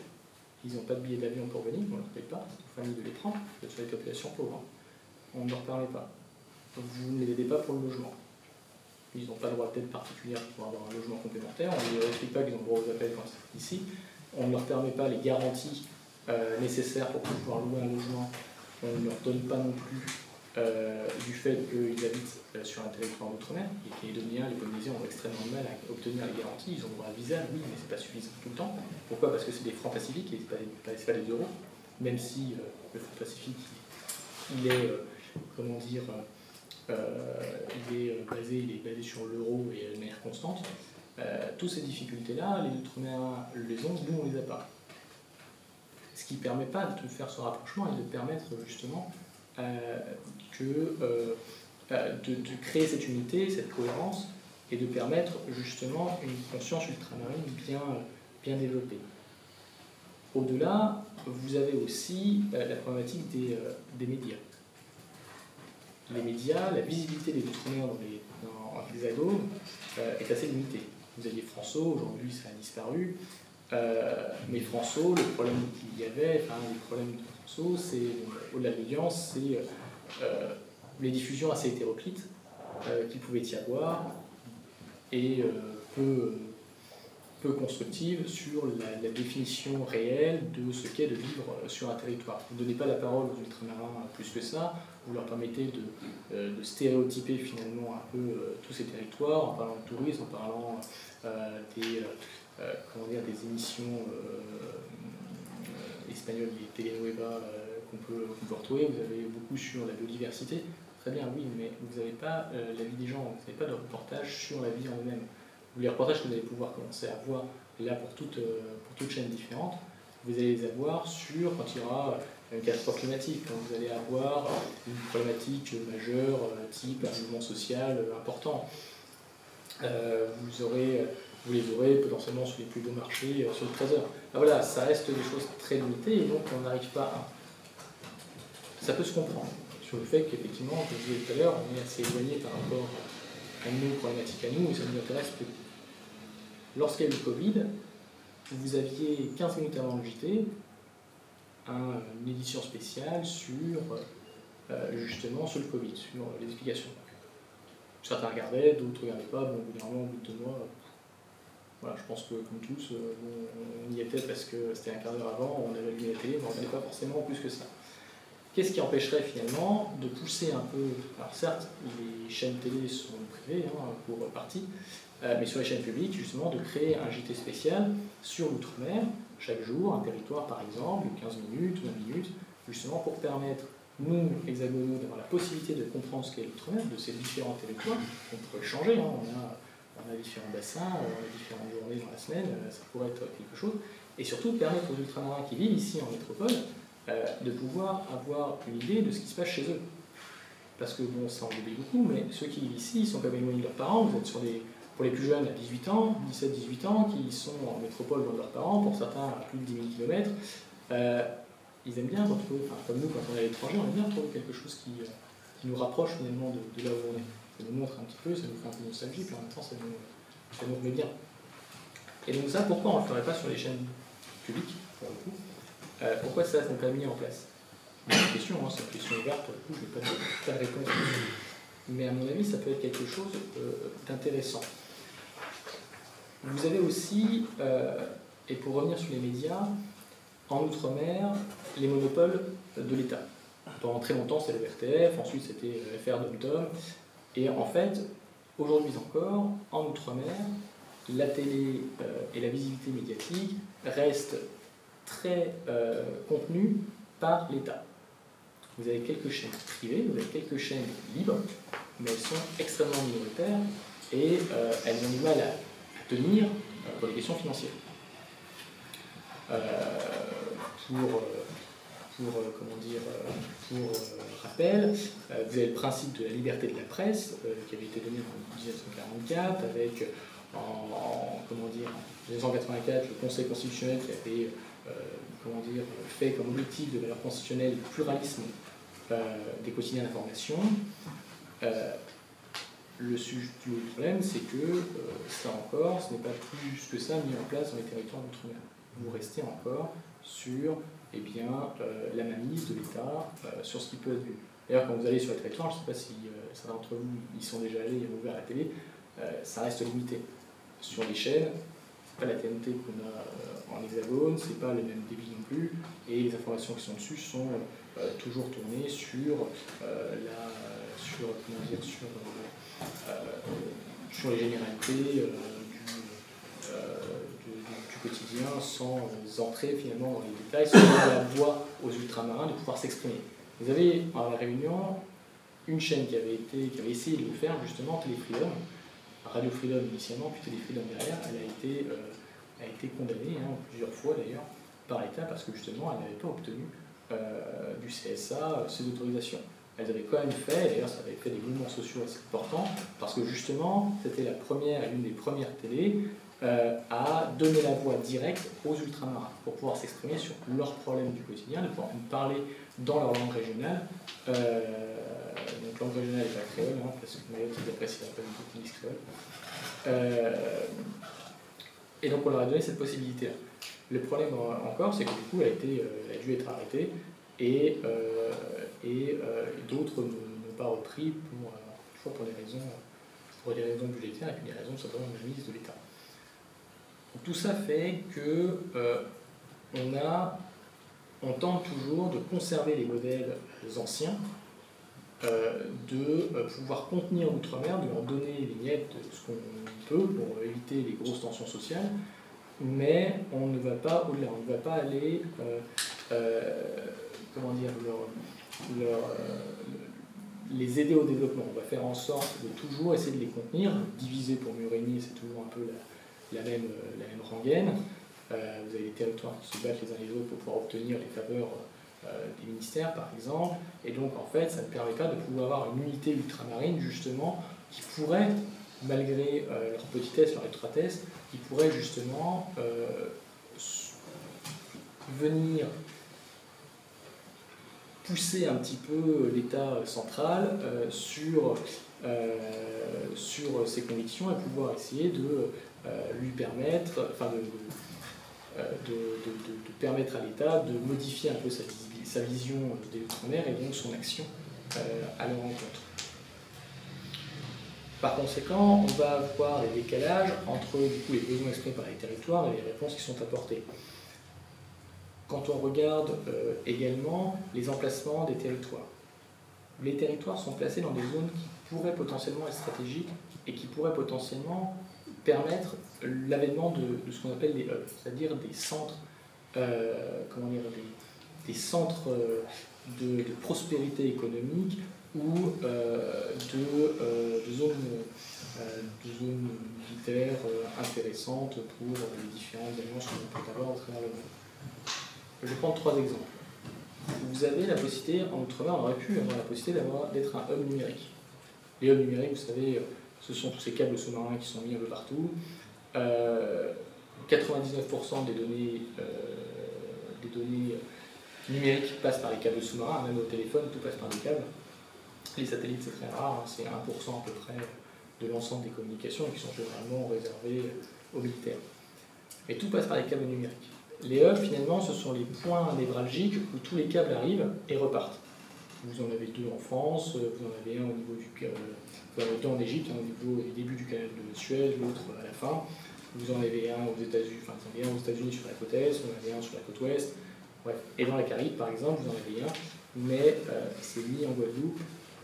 ils n'ont pas de billet d'avion pour venir, on ne leur paye pas, c'est aux familles de les prendre, c'est sur les populations pauvres. On ne leur permet pas. Donc vous ne les aidez pas pour le logement. Ils n'ont pas le droit d'aide particulière pour avoir un logement complémentaire, on ne leur explique pas qu'ils ont le droit aux appels quand c'est ici, on ne leur permet pas les garanties nécessaires pour pouvoir louer un logement, on ne leur donne pas non plus du fait qu'ils habitent sur un territoire d'outre-mer. Les Calédoniens, les Polynésiens ont extrêmement de mal à obtenir les garanties, ils ont le droit à visa, oui, mais ce n'est pas suffisant tout le temps. Pourquoi? Parce que c'est des francs pacifiques et ce n'est pas des euros, même si le franc pacifique, il est, il est basé sur l'euro et de manière constante. Toutes ces difficultés-là, les outre-mer les ont, nous on ne les a pas. Ce qui ne permet pas de faire ce rapprochement et de permettre justement de créer cette unité, cette cohérence, et de permettre justement une conscience ultramarine bien développée. Au-delà, vous avez aussi la problématique des médias. Les médias, la visibilité des outre-mer dans l'hexagone est assez limitée. Vous aviez François, aujourd'hui ça a disparu, mais François, le problème qu'il y avait, les problèmes de François, c'est, au-delà de l'audience, c'est les diffusions assez hétéroclites qu'il pouvait y avoir et peu constructives sur la définition réelle de ce qu'est de vivre sur un territoire. Vous ne donnez pas la parole aux ultramarins plus que ça, vous leur permettez de stéréotyper finalement un peu tous ces territoires en parlant de tourisme, en parlant des émissions espagnoles, des telenovelas qu'on peut retrouver. Vous avez beaucoup sur la biodiversité. Très bien, oui, mais vous n'avez pas la vie des gens, vous n'avez pas de reportage sur la vie en eux-mêmes. Les reportages que vous allez pouvoir commencer à voir là pour toute chaîne différente, vous allez les avoir sur quand il y aura une catastrophe climatique, quand vous allez avoir une problématique majeure, type un mouvement social important. Vous les aurez potentiellement sur les plus beaux marchés, sur le Trésor. Voilà, ça reste des choses très limitées et donc on n'arrive pas ça peut se comprendre sur le fait qu'effectivement, comme je disais tout à l'heure, on est assez éloigné par rapport à nos problématiques à nous et ça nous intéresse peu. Lorsqu'il y a eu le Covid, vous aviez 15 minutes avant le JT une édition spéciale sur justement sur le Covid, sur les explications. Certains regardaient, d'autres ne regardaient pas, bon, au bout d'un moment, au bout de 2 mois, voilà, je pense que comme tous, on y était parce que c'était un quart d'heure avant, on avait allumé la télé, mais on ne regardait pas forcément plus que ça. Qu'est-ce qui empêcherait finalement de pousser un peu, alors certes, les chaînes télé sont privées pour partie, mais sur les chaînes publiques, justement, de créer un JT spécial sur l'outre-mer, chaque jour, un territoire par exemple, 15 minutes, 20 minutes, justement pour permettre, nous, hexagonaux, d'avoir la possibilité de comprendre ce qu'est l'outre-mer, de ces différents territoires. On pourrait le changer, on a différents bassins, on a différentes journées dans la semaine, ça pourrait être quelque chose. Et surtout, permettre aux ultramarins qui vivent ici en métropole de pouvoir avoir une idée de ce qui se passe chez eux. Parce que, bon, ça en oublie beaucoup, mais ceux qui vivent ici, ils sont quand même éloignés de leurs parents, vous êtes sur des... Pour les plus jeunes, à 18 ans, 17-18 ans, qui sont en métropole loin de leurs parents, pour certains à plus de 10 000 km, ils aiment bien retrouver, enfin, comme nous, quand on est à l'étranger, on aime bien retrouver quelque chose qui nous rapproche finalement de là où on est. Ça nous montre un petit peu, ça nous fait un peu nostalgie, puis en même temps, ça nous remet bien. Et donc ça, pourquoi on ne le ferait pas sur les chaînes publiques, pour le coup pourquoi ça n'est pas mis en place? C'est une question, c'est une question ouverte, pour le coup, je n'ai pas de réponse. Mais à mon avis, ça peut être quelque chose d'intéressant. Vous avez aussi, et pour revenir sur les médias, en Outre-mer, les monopoles de l'État. Pendant très longtemps, c'était l'ORTF, ensuite c'était FR Dom-Tom. Et en fait, aujourd'hui encore, en Outre-mer, la télé et la visibilité médiatique restent très contenues par l'État. Vous avez quelques chaînes privées, vous avez quelques chaînes libres, mais elles sont extrêmement minoritaires et elles ont du mal à tenir pour les questions financières. Pour rappel, vous avez le principe de la liberté de la presse qui avait été donné en 1944 avec en 1984 le Conseil constitutionnel qui avait fait comme objectif de valeur constitutionnelle le pluralisme des quotidiens d'information. Le problème, c'est que ça encore, ce n'est pas plus que ça mis en place dans les territoires d'outre-mer. Vous restez encore sur la mainmise de l'État sur ce qui peut être vu. D'ailleurs, quand vous allez sur les territoires, je ne sais pas si certains d'entre vous y sont déjà allés, ils ont ouvert la télé, ça reste limité. Sur les chaînes, ce n'est pas la TNT qu'on a en hexagone, ce n'est pas le même débit non plus, et les informations qui sont dessus sont toujours tournées sur sur les généralités du quotidien sans entrer finalement dans les détails, sans donner la voix aux ultramarins de pouvoir s'exprimer. Vous avez à La Réunion une chaîne qui avait essayé de le faire justement, Téléfreedom, Radio Freedom initialement, puis Téléfreedom derrière, elle a été condamnée plusieurs fois d'ailleurs par l'État parce que justement elle n'avait pas obtenu du CSA ces autorisations. Elles avaient quand même fait, d'ailleurs ça avait fait des mouvements sociaux assez importants, parce que justement c'était l'une des premières télés à donner la voix directe aux ultramarins pour pouvoir s'exprimer sur leurs problèmes du quotidien, de pouvoir parler dans leur langue régionale. Donc langue régionale et pas créole, parce que Mayotte apprécie pas beaucoup qui disent créole. Et donc on leur a donné cette possibilité-là. Le problème encore, c'est que du coup elle a dû être arrêtée et d'autres n'ont pas repris toujours pour des raisons budgétaires et puis des raisons simplement de mise de l'État. Tout ça fait que on tente toujours de conserver les modèles anciens, de pouvoir contenir l'outre-mer, de leur donner les miettes de ce qu'on peut pour éviter les grosses tensions sociales, mais on ne va pas au-delà, on ne va pas aller les aider au développement. On va faire en sorte de toujours essayer de les contenir. Diviser pour mieux régner, c'est toujours un peu la même rengaine. Vous avez des territoires qui se battent les uns les autres pour pouvoir obtenir les faveurs des ministères, par exemple. Et donc, en fait, ça ne permet pas de pouvoir avoir une unité ultramarine, justement, qui pourrait, malgré leur petitesse, leur étroitesse, qui pourrait justement venir pousser un petit peu l'État central sur ses convictions et pouvoir essayer de lui permettre, enfin de permettre à l'État de modifier un peu sa vision des Outre-mer et donc son action à leur encontre. Par conséquent, on va avoir des décalages entre du coup, les besoins exprimés par les territoires et les réponses qui sont apportées. Quand on regarde également les emplacements des territoires, les territoires sont placés dans des zones qui pourraient potentiellement être stratégiques et qui pourraient potentiellement permettre l'avènement de ce qu'on appelle des hubs, c'est-à-dire des centres, des centres de prospérité économique ou de zones militaires intéressantes pour les différentes alliances que l'on peut avoir à travers le monde. Je vais prendre 3 exemples. Vous avez la possibilité, en Outre-mer, on aurait pu avoir la possibilité d'être un hub numérique. Les hubs numériques, vous savez, ce sont tous ces câbles sous-marins qui sont mis un peu partout. 99% des données numériques passent par les câbles sous-marins, même au téléphone, tout passe par des câbles. Les satellites, c'est très rare, hein, c'est 1% à peu près de l'ensemble des communications qui sont généralement réservées aux militaires. Mais tout passe par les câbles numériques. Les hubs, finalement, ce sont les points névralgiques où tous les câbles arrivent et repartent. Vous en avez 2 en France, vous en avez un au niveau vous en avez 2 en Égypte, un au niveau du début du canal de Suez, l'autre à la fin. Vous en avez un aux États-Unis, sur la côte Est, vous en avez un sur la côte Ouest. Bref. Et dans la Caraïbe, par exemple, vous en avez un, mais c'est ni en Guadeloupe,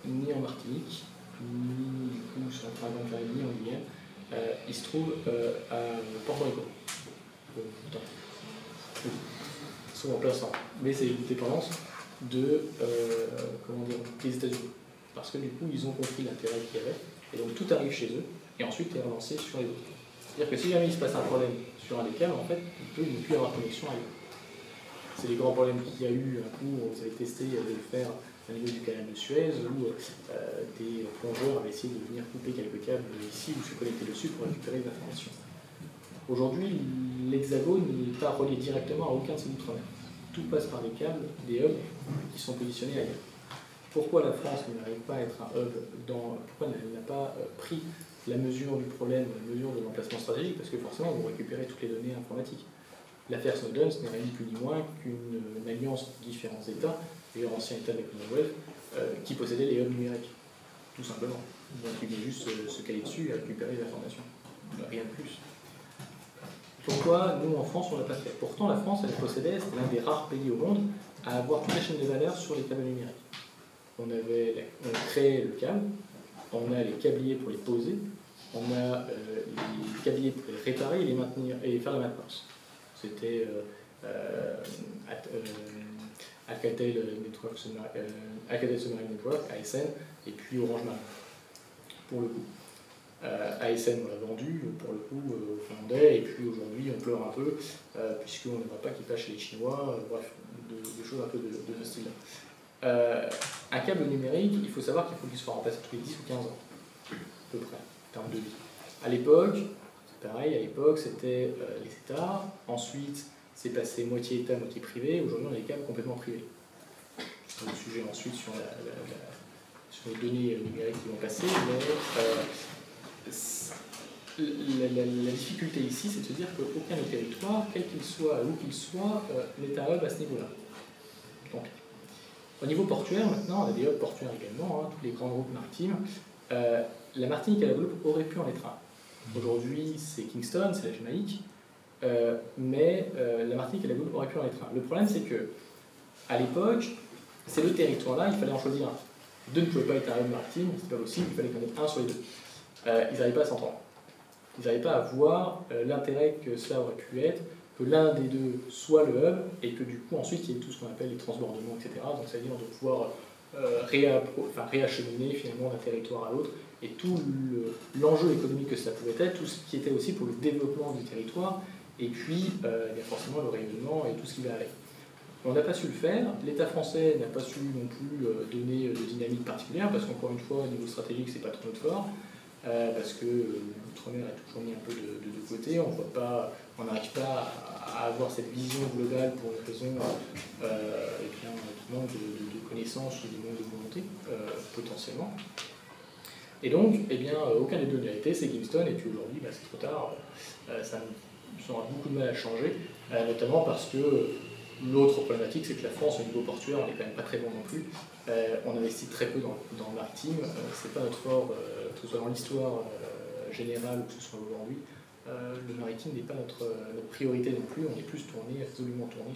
ni en Martinique, ni du coup sur la Caraïbe, ni en Guyane. Il se trouve à Porto Rico. Souvent en plein centre. Mais c'est une dépendance des États-Unis. Parce que du coup, ils ont compris l'intérêt qu'il y avait, et donc tout arrive chez eux, et ensuite est relancé sur les autres. C'est-à-dire que si jamais il se passe un problème sur un des câbles, en fait, il peut ne plus avoir connexion ailleurs. C'est les grands problèmes qu'il y a eu un coup, on avait testé de le faire au niveau du canal de Suez, où des plongeurs avaient essayé de venir couper quelques câbles ici, ou se connecter dessus pour récupérer des informations. Aujourd'hui, l'Hexagone n'est pas relié directement à aucun de ces outre-mer. Tout passe par des câbles, des hubs qui sont positionnés ailleurs. Pourquoi la France n'arrive pas à être un hub pourquoi elle n'a pas pris la mesure du problème, la mesure de l'emplacement stratégique? Parce que forcément, vous récupérez toutes les données informatiques. L'affaire Snowden, ce n'est rien ni plus ni moins qu'une alliance de différents États, d'ailleurs anciens États de la Commonwealth, qui possédaient les hubs numériques, tout simplement. Donc il vient juste se caler dessus et récupérer les informations. Rien de plus. Pourquoi nous en France on ne l'a pas fait? Pourtant la France elle possédait, c'était l'un des rares pays au monde à avoir toute la chaîne de valeur sur les câbles numériques. On créait le câble, on a les câbliers pour les poser, on a les câbliers pour les réparer et les maintenir et faire la maintenance. C'était Alcatel Submarine Network, ASN, et puis Orange Marine, pour le coup. ASN, on l'a vendu, pour le coup, aux Finlandais, et puis aujourd'hui, on pleure un peu, puisqu'on n'aimerait pas qu'il passe chez les Chinois, bref, des choses un peu de ce style-là. Un câble numérique, il faut savoir qu'il faut qu'il soit remplacé tous les 10 ou 15 ans, à peu près, en termes de vie. À l'époque, c'est pareil, à l'époque, c'était les États, ensuite, c'est passé moitié État, moitié privé, aujourd'hui, on a des câbles complètement privés. C'est un sujet ensuite sur les données numériques qui vont passer, mais la difficulté ici, c'est de se dire qu'aucun des territoires, quel qu'il soit, où qu'il soit, n'est un hub à ce niveau-là. Donc, au niveau portuaire, maintenant, on a des hubs portuaires également, hein, tous les grands groupes maritimes. La Martinique et la Guadeloupe auraient pu en être un. Aujourd'hui, c'est Kingston, c'est la Jamaïque, mais la Martinique et la Guadeloupe auraient pu en être un. Le problème, c'est que, à l'époque, c'est le territoire-là, il fallait en choisir un. Deux ne pouvaient pas être un hub maritime, c'est pas possible, il fallait qu'on ait un sur les deux. Ils n'arrivaient pas à s'entendre. Ils n'arrivaient pas à voir l'intérêt que cela aurait pu être, que l'un des deux soit le hub, et que du coup, ensuite, il y ait tout ce qu'on appelle les transbordements, etc. Donc, c'est-à-dire de pouvoir réacheminer finalement d'un territoire à l'autre, et tout l'enjeu économique que cela pouvait être, tout ce qui était aussi pour le développement du territoire, et puis il y a forcément le rayonnement et tout ce qui va avec. On n'a pas su le faire, l'État français n'a pas su non plus donner de dynamique particulière, parce qu'encore une fois, au niveau stratégique, c'est pas trop notre fort. parce que l'outre-mer est toujours mis un peu de côté, on n'arrive pas à avoir cette vision globale pour une raison du manque de connaissances ou du manque de volonté, potentiellement. Et donc, aucun des deux n'a été, c'est Kingston, et puis aujourd'hui, c'est trop tard, ça aura beaucoup de mal à changer, notamment parce que l'autre problématique, c'est que la France, au niveau portuaire, on n'est quand même pas très bon non plus. On investit très peu dans le maritime, c'est pas notre fort, que ce soit dans l'histoire générale ou que ce soit aujourd'hui. Le maritime n'est pas notre priorité non plus, on est plus résolument tourné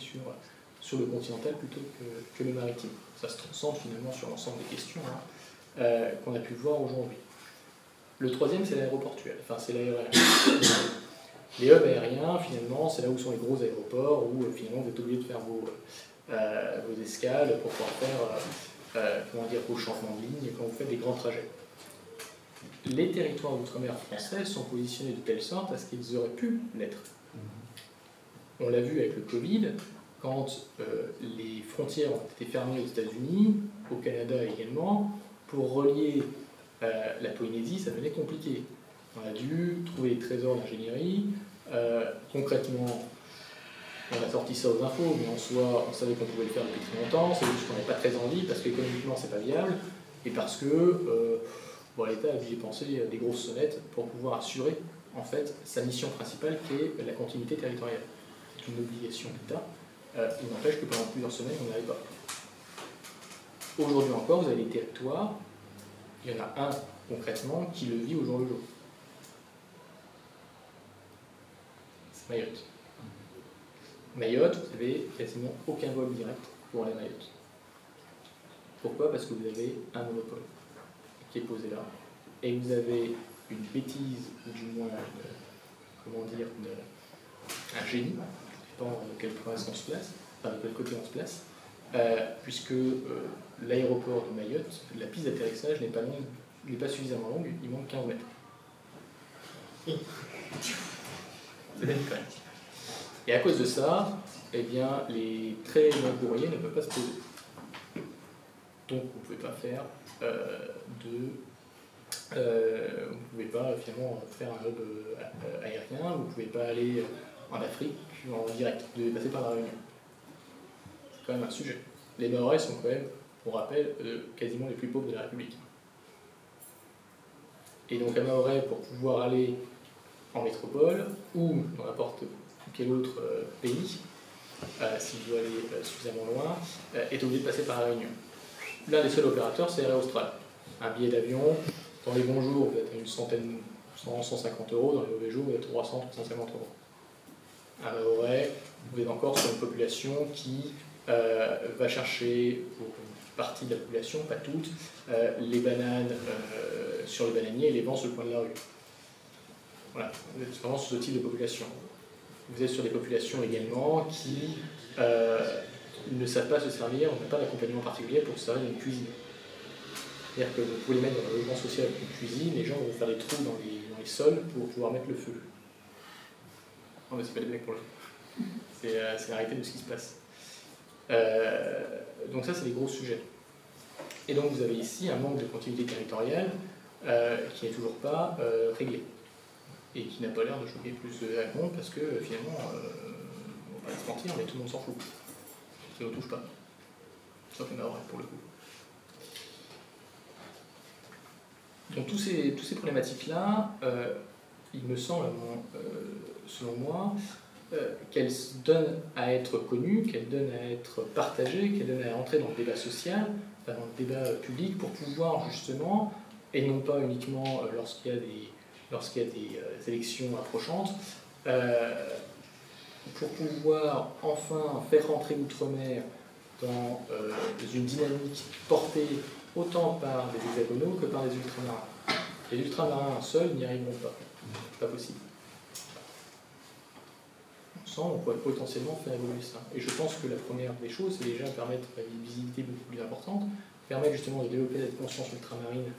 sur le continental plutôt que le maritime. Ça se transcende finalement sur l'ensemble des questions qu'on a pu voir aujourd'hui. Le troisième, c'est l'aéroportuel, enfin c'est l'aérien. Les hubs aériens, finalement, c'est là où sont les gros aéroports, où finalement vous êtes obligé de faire vos escales pour pouvoir faire vos changements de ligne quand vous faites des grands trajets. Les territoires d'outre-mer français sont positionnés de telle sorte à ce qu'ils auraient pu l'être. On l'a vu avec le Covid, quand les frontières ont été fermées aux États-Unis, au Canada également, pour relier la Polynésie, ça devenait compliqué. On a dû trouver des trésors d'ingénierie. Concrètement, on a sorti ça aux infos, mais en soi, on savait qu'on pouvait le faire depuis très longtemps. C'est juste qu'on n'avait pas très envie, parce qu'économiquement, c'est pas viable, et parce que l'État a dû dépenser des grosses sonnettes pour pouvoir assurer en fait sa mission principale, qui est la continuité territoriale. C'est une obligation d'État. Il n'empêche que pendant plusieurs semaines, on n'y arrive pas. Aujourd'hui encore, vous avez des territoires, il y en a un concrètement qui le vit au jour le jour. C'est Mayotte. Mayotte, vous n'avez quasiment aucun vol direct pour aller à Mayotte. Pourquoi? Parce que vous avez un monopole qui est posé là, et vous avez une bêtise, ou du moins, un génie, je ne sais pas de quelle province on se place, enfin de quel côté on se place, puisque l'aéroport de Mayotte, la piste d'atterrissage n'est pas suffisamment longue, il manque 15 mètres. C'est bête quand même. Et à cause de ça, les très longs courriers ne peuvent pas se poser. Donc vous ne pouvez pas faire vous ne pouvez pas finalement faire un hub aérien, vous ne pouvez pas aller en Afrique en direct, vous devez passer par la Réunion. C'est quand même un sujet. Les Mahorais sont quand même, on rappelle, quasiment les plus pauvres de la République. Et donc un Mahorais, pour pouvoir aller en métropole ou dans n'importe quel autre pays, s'il veut aller suffisamment loin, est obligé de passer par la Réunion. L'un des seuls opérateurs, c'est Air Austral. Un billet d'avion, dans les bons jours, vous êtes à une centaine, 150 €, dans les mauvais jours, vous êtes à 300, 350 €. Un Mahorais, vous êtes encore sur une population qui va chercher, pour une partie de la population, pas toute, les bananes sur le bananier et les vend sur le coin de la rue. Voilà, vous êtes vraiment sur ce type de population. Vous êtes sur des populations également qui ne savent pas se servir, on n'a pas d'accompagnement particulier pour se servir d'une cuisine. C'est-à-dire que vous pouvez les mettre dans un logement social avec une cuisine, les gens vont faire des trous dans les sols pour pouvoir mettre le feu. Non mais c'est pas des blagues pour le coup. C'est la réalité de ce qui se passe. Donc ça c'est des gros sujets. Et donc vous avez ici un manque de continuité territoriale qui n'est toujours pas réglé. Et qui n'a pas l'air de choquer plus à monde parce que finalement, on va pas se mentir, mais tout le monde s'en fout. Ça ne nous touche pas. Sauf les Mahorais pour le coup. Donc toutes ces problématiques-là, il me semble, selon moi, qu'elles donnent à être connues, qu'elles donnent à être partagées, qu'elles donnent à entrer dans le débat social, enfin dans le débat public, pour pouvoir justement, et non pas uniquement lorsqu'il y a des élections approchantes, pour pouvoir enfin faire rentrer l'outre-mer dans une dynamique portée autant par des hexagonaux que par des ultramarins. Les ultramarins seuls n'y arriveront pas. C'est pas possible. Ensemble, on pourrait potentiellement faire évoluer ça. Et je pense que la première des choses, c'est déjà permettre une visibilité beaucoup plus importante, permettre justement de développer cette conscience ultramarine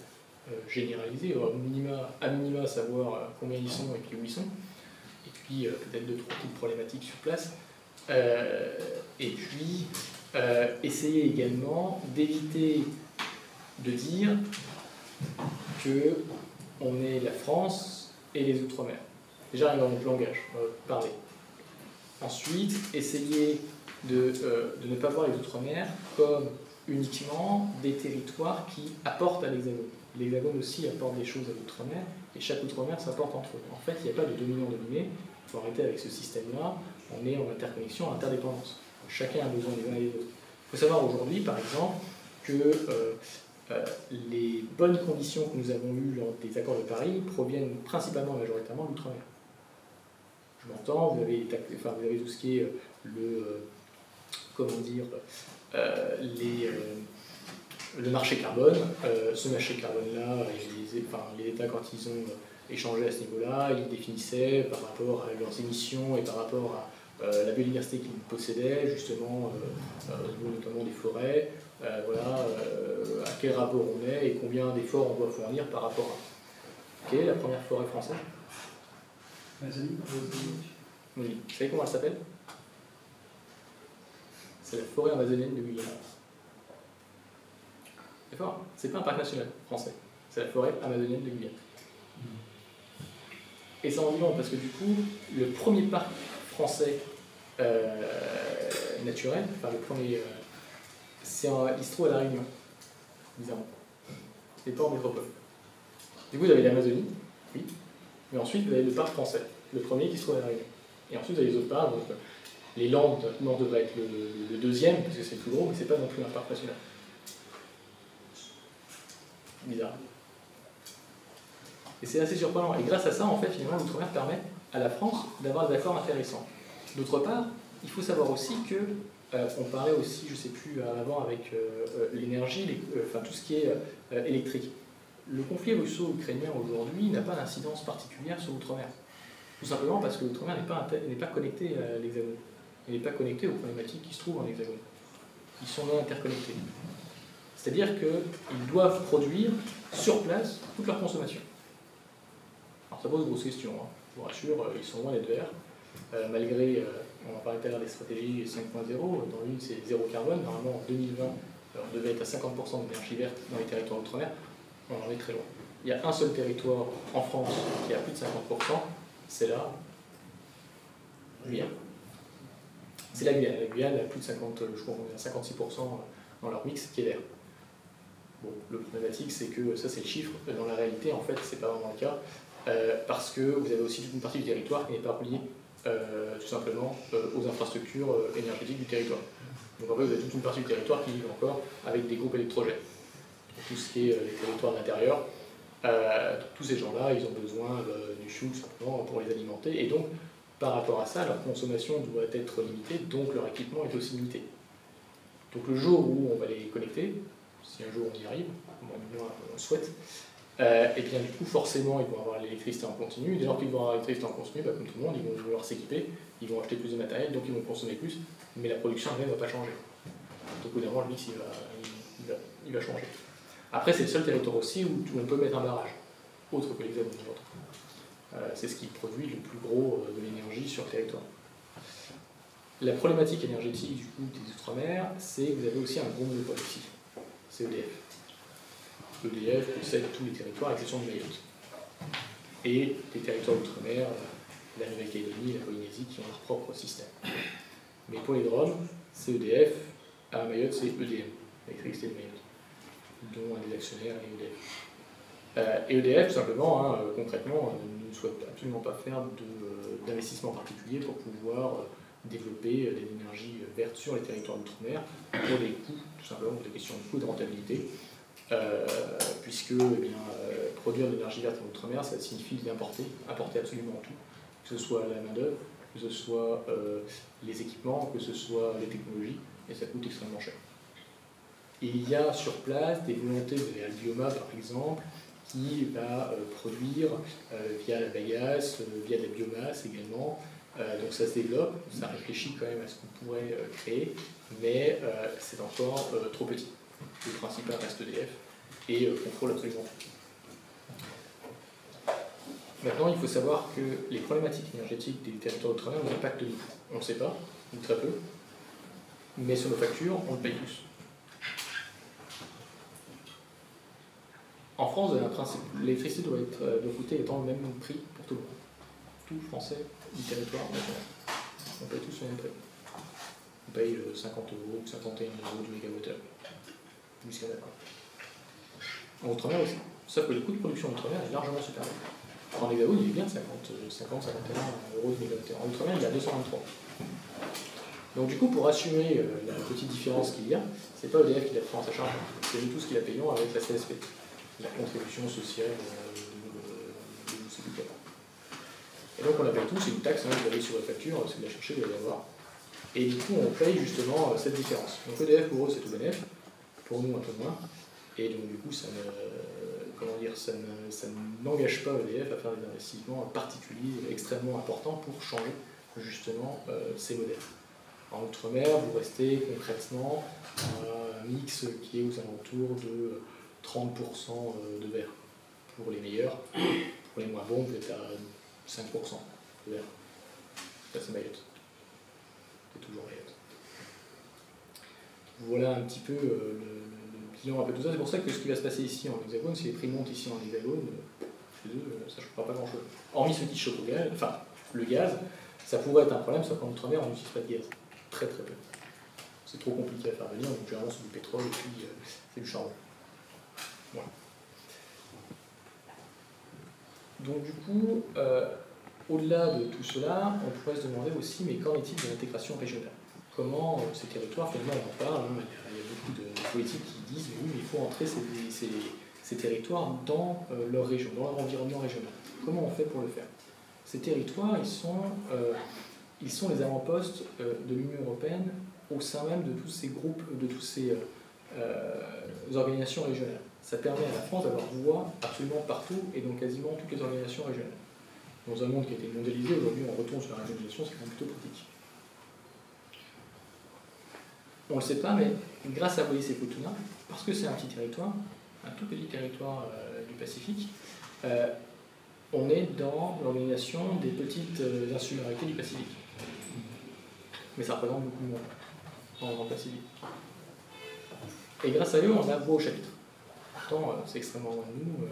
généralisée, à minima savoir combien ils sont et puis où ils sont, et puis peut-être 2-3 petites problématiques sur place, et puis essayer également d'éviter de dire que on est la France et les Outre-mer. Déjà, dans notre langage, parler. Ensuite, essayer de ne pas voir les Outre-mer comme uniquement des territoires qui apportent à l'Hexagone. L'Hexagone aussi apporte des choses à l'Outre-mer, et chaque Outre-mer s'apporte entre eux. En fait, il n'y a pas de dominant-dominé, il faut arrêter avec ce système-là, on est en interconnexion, en interdépendance. Chacun a besoin des uns et des autres. Il faut savoir aujourd'hui, par exemple, que les bonnes conditions que nous avons eues lors des accords de Paris proviennent principalement majoritairement de l'Outre-mer. Je m'entends, vous avez tout ce qui est le marché carbone. Ce marché carbone-là, les États, quand ils ont échangé à ce niveau-là, ils définissaient par rapport à leurs émissions et par rapport à la biodiversité qu'ils possédaient, justement, au niveau notamment des forêts, à quel rapport on est et combien d'efforts on doit fournir par rapport à. Ok, la première forêt française. Amazonie. Oui. Vous savez comment elle s'appelle? C'est la forêt amazonienne de Guyane. D'accord? C'est pas un parc national français, c'est la forêt amazonienne de Guyane. Et ça en dit long parce que du coup, le premier parc français naturel, enfin le premier, il se trouve à La Réunion, bizarrement. Et pas en métropole. Du coup, vous avez l'Amazonie, oui, mais ensuite vous avez le parc français, le premier qui se trouve à La Réunion. Et ensuite vous avez les autres parcs, donc les Landes Nord devrait être le deuxième, parce que c'est le plus gros, mais c'est pas non plus un parc national. Bizarre. Et c'est assez surprenant. Et grâce à ça, en fait, finalement, l'outre-mer permet à la France d'avoir des accords intéressants. D'autre part, il faut savoir aussi que, on parlait aussi, je ne sais plus, avant avec l'énergie, tout ce qui est électrique. Le conflit russo-ukrainien aujourd'hui n'a pas d'incidence particulière sur l'outre-mer. Tout simplement parce que l'outre-mer n'est pas connecté à l'Hexagone. Il n'est pas connecté aux problématiques qui se trouvent en Hexagone. Ils sont non interconnectés. C'est-à-dire qu'ils doivent produire sur place toute leur consommation. Alors ça pose de grosses questions, hein. Je vous rassure, ils sont loin d'être verts. Malgré, on en parlait tout à l'heure des stratégies 5.0, dans l'une c'est zéro carbone, normalement en 2020 on devait être à 50% d'énergie verte dans les territoires d'outre-mer, on en est très loin. Il y a un seul territoire en France qui a plus de 50%, c'est la Guyane. C'est la Guyane. La Guyane a plus de 50, je crois qu'on est à 56% dans leur mix qui est vert. Bon, le problématique, c'est que ça, c'est le chiffre. Dans la réalité, en fait, c'est pas vraiment le cas, parce que vous avez aussi toute une partie du territoire qui n'est pas reliée, tout simplement, aux infrastructures énergétiques du territoire. Donc, en fait, vous avez toute une partie du territoire qui vit encore avec des groupes électrogènes. Donc, tout ce qui est les territoires d'intérieur, tous ces gens-là, ils ont besoin du fioul, tout simplement, pour les alimenter. Et donc, par rapport à ça, leur consommation doit être limitée, donc leur équipement est aussi limité. Donc, le jour où on va les connecter, si un jour on y arrive, on le souhaite, et bien du coup forcément ils vont avoir l'électricité en continu, dès lors qu'ils vont avoir l'électricité en continu, comme tout le monde, ils vont vouloir s'équiper, ils vont acheter plus de matériel, donc ils vont consommer plus, mais la production elle-même ne va pas changer. Donc au bout d'un moment le mix il va changer. Après c'est le seul territoire aussi où on peut mettre un barrage, autre que l'Hexagone. C'est ce qui produit le plus gros de l'énergie sur le territoire. La problématique énergétique du coup des Outre-mer, c'est que vous avez aussi un gros monopole ici. C'est EDF. EDF possède tous les territoires à l'exception de Mayotte. Et les territoires d'outre-mer, la Nouvelle-Calédonie, la Polynésie, qui ont leur propre système. Mais pour les DROM, c'est EDF, à Mayotte c'est EDM, l'électricité de Mayotte, dont un des actionnaires est EDF. Et EDF, tout simplement, concrètement, ne souhaite absolument pas faire d'investissement particulier pour pouvoir développer des énergies vertes sur les territoires d'outre-mer pour des coûts, tout simplement pour des questions de coûts et de rentabilité, puisque produire de l'énergie verte en outre-mer, ça signifie importer absolument tout, que ce soit la main-d'œuvre, que ce soit les équipements, que ce soit les technologies, et ça coûte extrêmement cher. Et il y a sur place des volontés de Albioma, par exemple, qui va produire via la bagasse, via de la biomasse également. Donc ça se développe, ça réfléchit quand même à ce qu'on pourrait créer, mais c'est encore trop petit. Le principal reste EDF et contrôle absolument tout. Maintenant, il faut savoir que les problématiques énergétiques des territoires d'outre-mer nous impactent nous. On ne le sait pas, ou très peu, mais sur nos factures, on le paye plus. En France, vous avez un principe, l'électricité doit coûter étant le même prix pour tout le monde. Tout Français du territoire national. On paye tous le même prix. On paye 50 € ou 51 € du mégawattheure. Jusqu'à maintenant. En Outre-mer aussi. Sauf que le coût de production en Outre-mer est largement supérieur. En Hexagone, il est bien de 50-51 € du mégawattheure. En Outre-mer, il est à 223. Donc du coup, pour assurer la petite différence qu'il y a, c'est pas EDF qui la prend à sa charge, c'est nous tous qui la payons avec la CSP, la contribution sociale de l'UCP. Et donc on la paye tous, c'est une taxe, hein, vous avez sur la facture, si vous la cherchez, vous allez la voir. Et du coup, on paye justement cette différence. Donc EDF pour eux, c'est tout bénef, pour nous un peu moins. Et donc du coup, ça n'engage pas EDF à faire des investissements particuliers, extrêmement importants pour changer justement ces modèles. En Outre-mer, vous restez concrètement à un mix qui est aux alentours de 30% de verre pour les meilleurs. Pour les moins bons, vous êtes à 5% de verre. Ça, c'est Mayotte. C'est toujours Mayotte. Voilà un petit peu le bilan, un peu tout ça. C'est pour ça que ce qui va se passer ici en Hexagone, si les prix montent ici en Hexagone, chez eux, ça ne changera pas grand-chose. Hormis ce qui choque au gaz, enfin, le gaz, ça pourrait être un problème, sauf qu'en Outre-mer, on n'utilise pas de gaz. Très très peu. C'est trop compliqué à faire venir, donc généralement c'est du pétrole et puis c'est du charbon. Voilà. Donc du coup, au-delà de tout cela, on pourrait se demander aussi, mais qu'en est-il de l'intégration régionale? Comment ces territoires, finalement on en parle, hein, il y a beaucoup de politiques qui disent oui, mais il faut entrer ces territoires dans leur région, dans leur environnement régional. Comment on fait pour le faire? Ces territoires, ils sont les avant-postes de l'Union européenne au sein même de tous ces groupes, de toutes ces organisations régionales. Ça permet à la France d'avoir voix absolument partout et dans quasiment toutes les organisations régionales. Dans un monde qui a été mondialisé, aujourd'hui on retourne sur la régionalisation, c'est quand même plutôt pratique. On ne le sait pas, mais grâce à Wallis et Futuna, parce que c'est un petit territoire, un tout petit territoire du Pacifique, on est dans l'organisation des petites insularités du Pacifique. Mais ça représente beaucoup de monde en Pacifique. Et grâce à eux, on a voix au chapitre. Pourtant, c'est extrêmement loin de nous,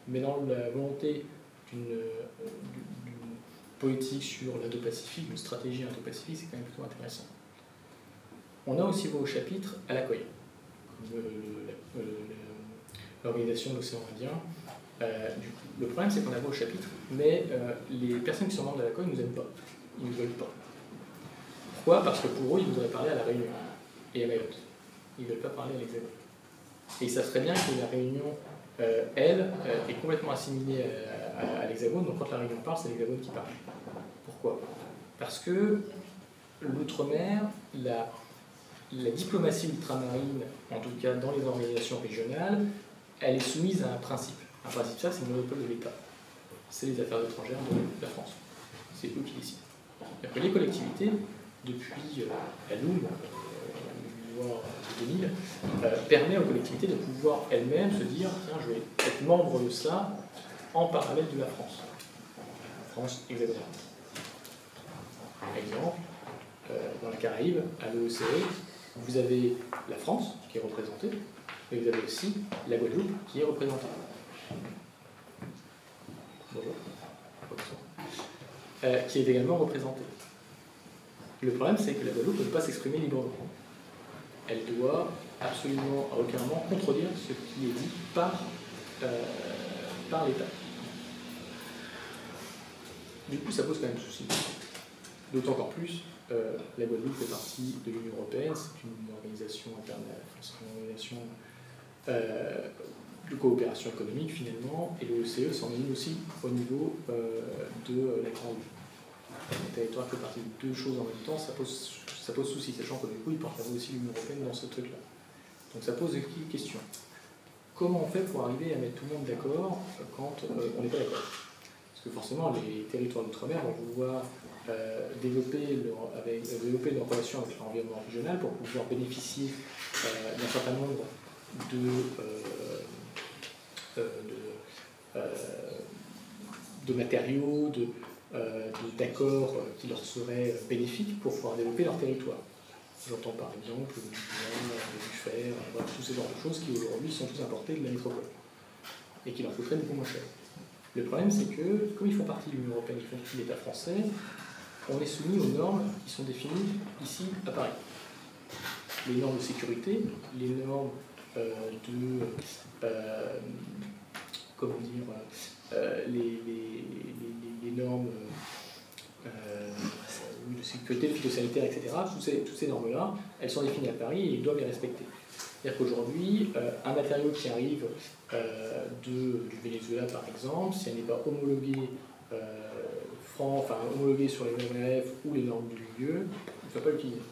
mais dans la volonté d'une politique sur l'Indo-Pacifique, une stratégie Indo-Pacifique, c'est quand même plutôt intéressant. On a aussi voix au chapitre à la COI, l'organisation de l'océan Indien. Le problème, c'est qu'on a voix au chapitre, mais les personnes qui sont membres de la COI ne nous aiment pas. Ils ne nous veulent pas. Pourquoi? Parce que pour eux, ils voudraient parler à la Réunion et à Mayotte. Ils ne veulent pas parler à l'Hexagone. Et ça serait bien que la Réunion, elle, est complètement assimilée à l'Hexagone. Donc quand la Réunion parle, c'est l'Hexagone qui parle. Pourquoi? Parce que l'outre-mer, la diplomatie ultramarine, en tout cas dans les organisations régionales, elle est soumise à un principe. Un principe, ça, c'est le monopole de l'État. C'est les affaires étrangères de la France. C'est eux qui décident. C'est-à-dire que les collectivités, depuis la LOM, loi de 2000, permet aux collectivités de pouvoir elles-mêmes se dire tiens, je vais être membre de ça en parallèle de la France. France hexagonale. Exemple, dans la Caraïbe, à l'OECE, vous avez la France qui est représentée, et vous avez aussi la Guadeloupe qui est représentée. Bonjour. Qui est également représentée. Le problème, c'est que la Guadeloupe ne peut pas s'exprimer librement. Elle doit absolument, à aucun moment, contredire ce qui est dit par l'État. Du coup, ça pose quand même souci. D'autant qu'en plus, la Guadeloupe fait partie de l'Union européenne, c'est une organisation internationale, c'est une organisation de coopération économique finalement, et l'OECE s'en est aussi au niveau de la Caraïbe. Un territoire qui fait partie de deux choses en même temps, ça pose souci, sachant que du coup, ils partagent aussi l'Union européenne dans ce truc-là. Donc ça pose des questions. Comment on fait pour arriver à mettre tout le monde d'accord quand on n'est pas d'accord? Parce que forcément, les territoires d'outre-mer vont vouloir développer leur relation avec l'environnement régional pour pouvoir bénéficier d'un certain nombre de matériaux, d'accords qui leur seraient bénéfiques pour pouvoir développer leur territoire. J'entends par exemple du fer, tous ces genres de choses qui aujourd'hui sont tous importés de la métropole. et qui leur coûterait beaucoup moins cher. Le problème, c'est que, comme ils font partie de l'Union européenne, ils font partie de l'État français, on est soumis aux normes qui sont définies ici à Paris. Les normes de sécurité, les normes comment dire, les normes de sécurité phytosanitaire, etc. Toutes ces normes-là, elles sont définies à Paris et ils doivent les respecter. C'est-à-dire qu'aujourd'hui, un matériau qui arrive du Venezuela, par exemple, si elle n'est pas homologuée homologué sur les MRF ou les normes du milieu, il ne faut pas l'utiliser.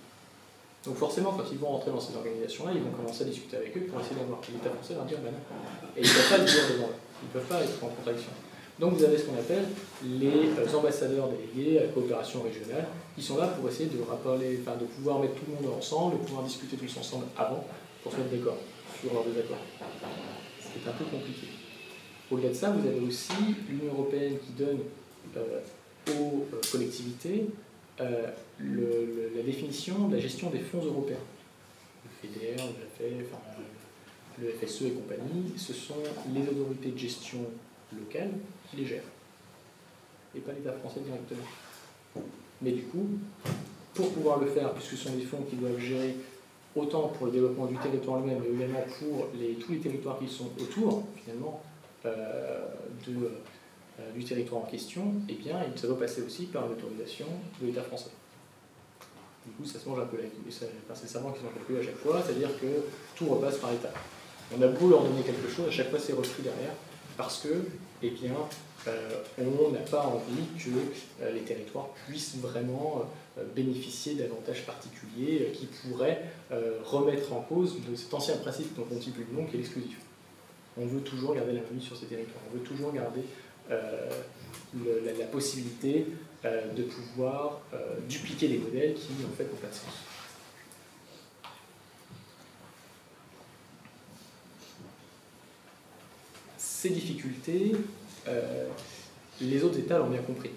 Donc forcément, quand ils vont rentrer dans ces organisations-là, ils vont commencer à discuter avec eux pour essayer d'avoir l'État français leur dire ben non. Et ils ne peuvent pas le dire devant eux. Ils ne peuvent pas être en contradiction. Donc vous avez ce qu'on appelle les ambassadeurs délégués à la coopération régionale, qui sont là pour essayer de pouvoir mettre tout le monde ensemble, de pouvoir discuter tous ensemble avant, pour se mettre d'accord sur leurs désaccords. C'est un peu compliqué. Au-delà de ça, vous avez aussi l'Union européenne qui donne aux collectivités la définition de la gestion des fonds européens. Le FEDER, le FSE et compagnie, ce sont les autorités de gestion locales qui les gèrent, et pas l'État français directement. Mais du coup, pour pouvoir le faire, puisque ce sont des fonds qui doivent gérer autant pour le développement du territoire lui-même, mais également pour tous les territoires qui sont autour, finalement, du territoire en question, eh bien, ça doit passer aussi par l'autorisation de l'État français. Du coup, ça se mange un peu la queue, c'est le serment qui se mange la queue à chaque fois, c'est-à-dire que tout repasse par l'État. On a beau leur donner quelque chose, à chaque fois c'est repris derrière, parce que, eh bien, on n'a pas envie que les territoires puissent vraiment bénéficier d'avantages particuliers qui pourraient remettre en cause de cet ancien principe dont on dit plus le nom, qui est l'exclusif. On veut toujours garder la main sur ces territoires, on veut toujours garder la possibilité de pouvoir dupliquer des modèles qui, en fait, n'ont pas de sens. Ces difficultés, les autres États l'ont bien compris.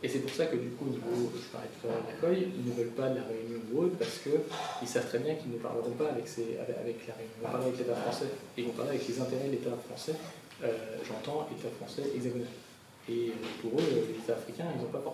Et c'est pour ça que, du coup, au niveau, je parlais tout à l'heure de l'ACOI, ils ne veulent pas de la Réunion ou autre, parce qu'ils savent très bien qu'ils ne parleront pas avec la Réunion. Ils vont parler avec l'État français, et ils vont parler avec les intérêts de l'État français, j'entends État français hexagonal. Et pour eux, les États africains, ils n'ont pas forcément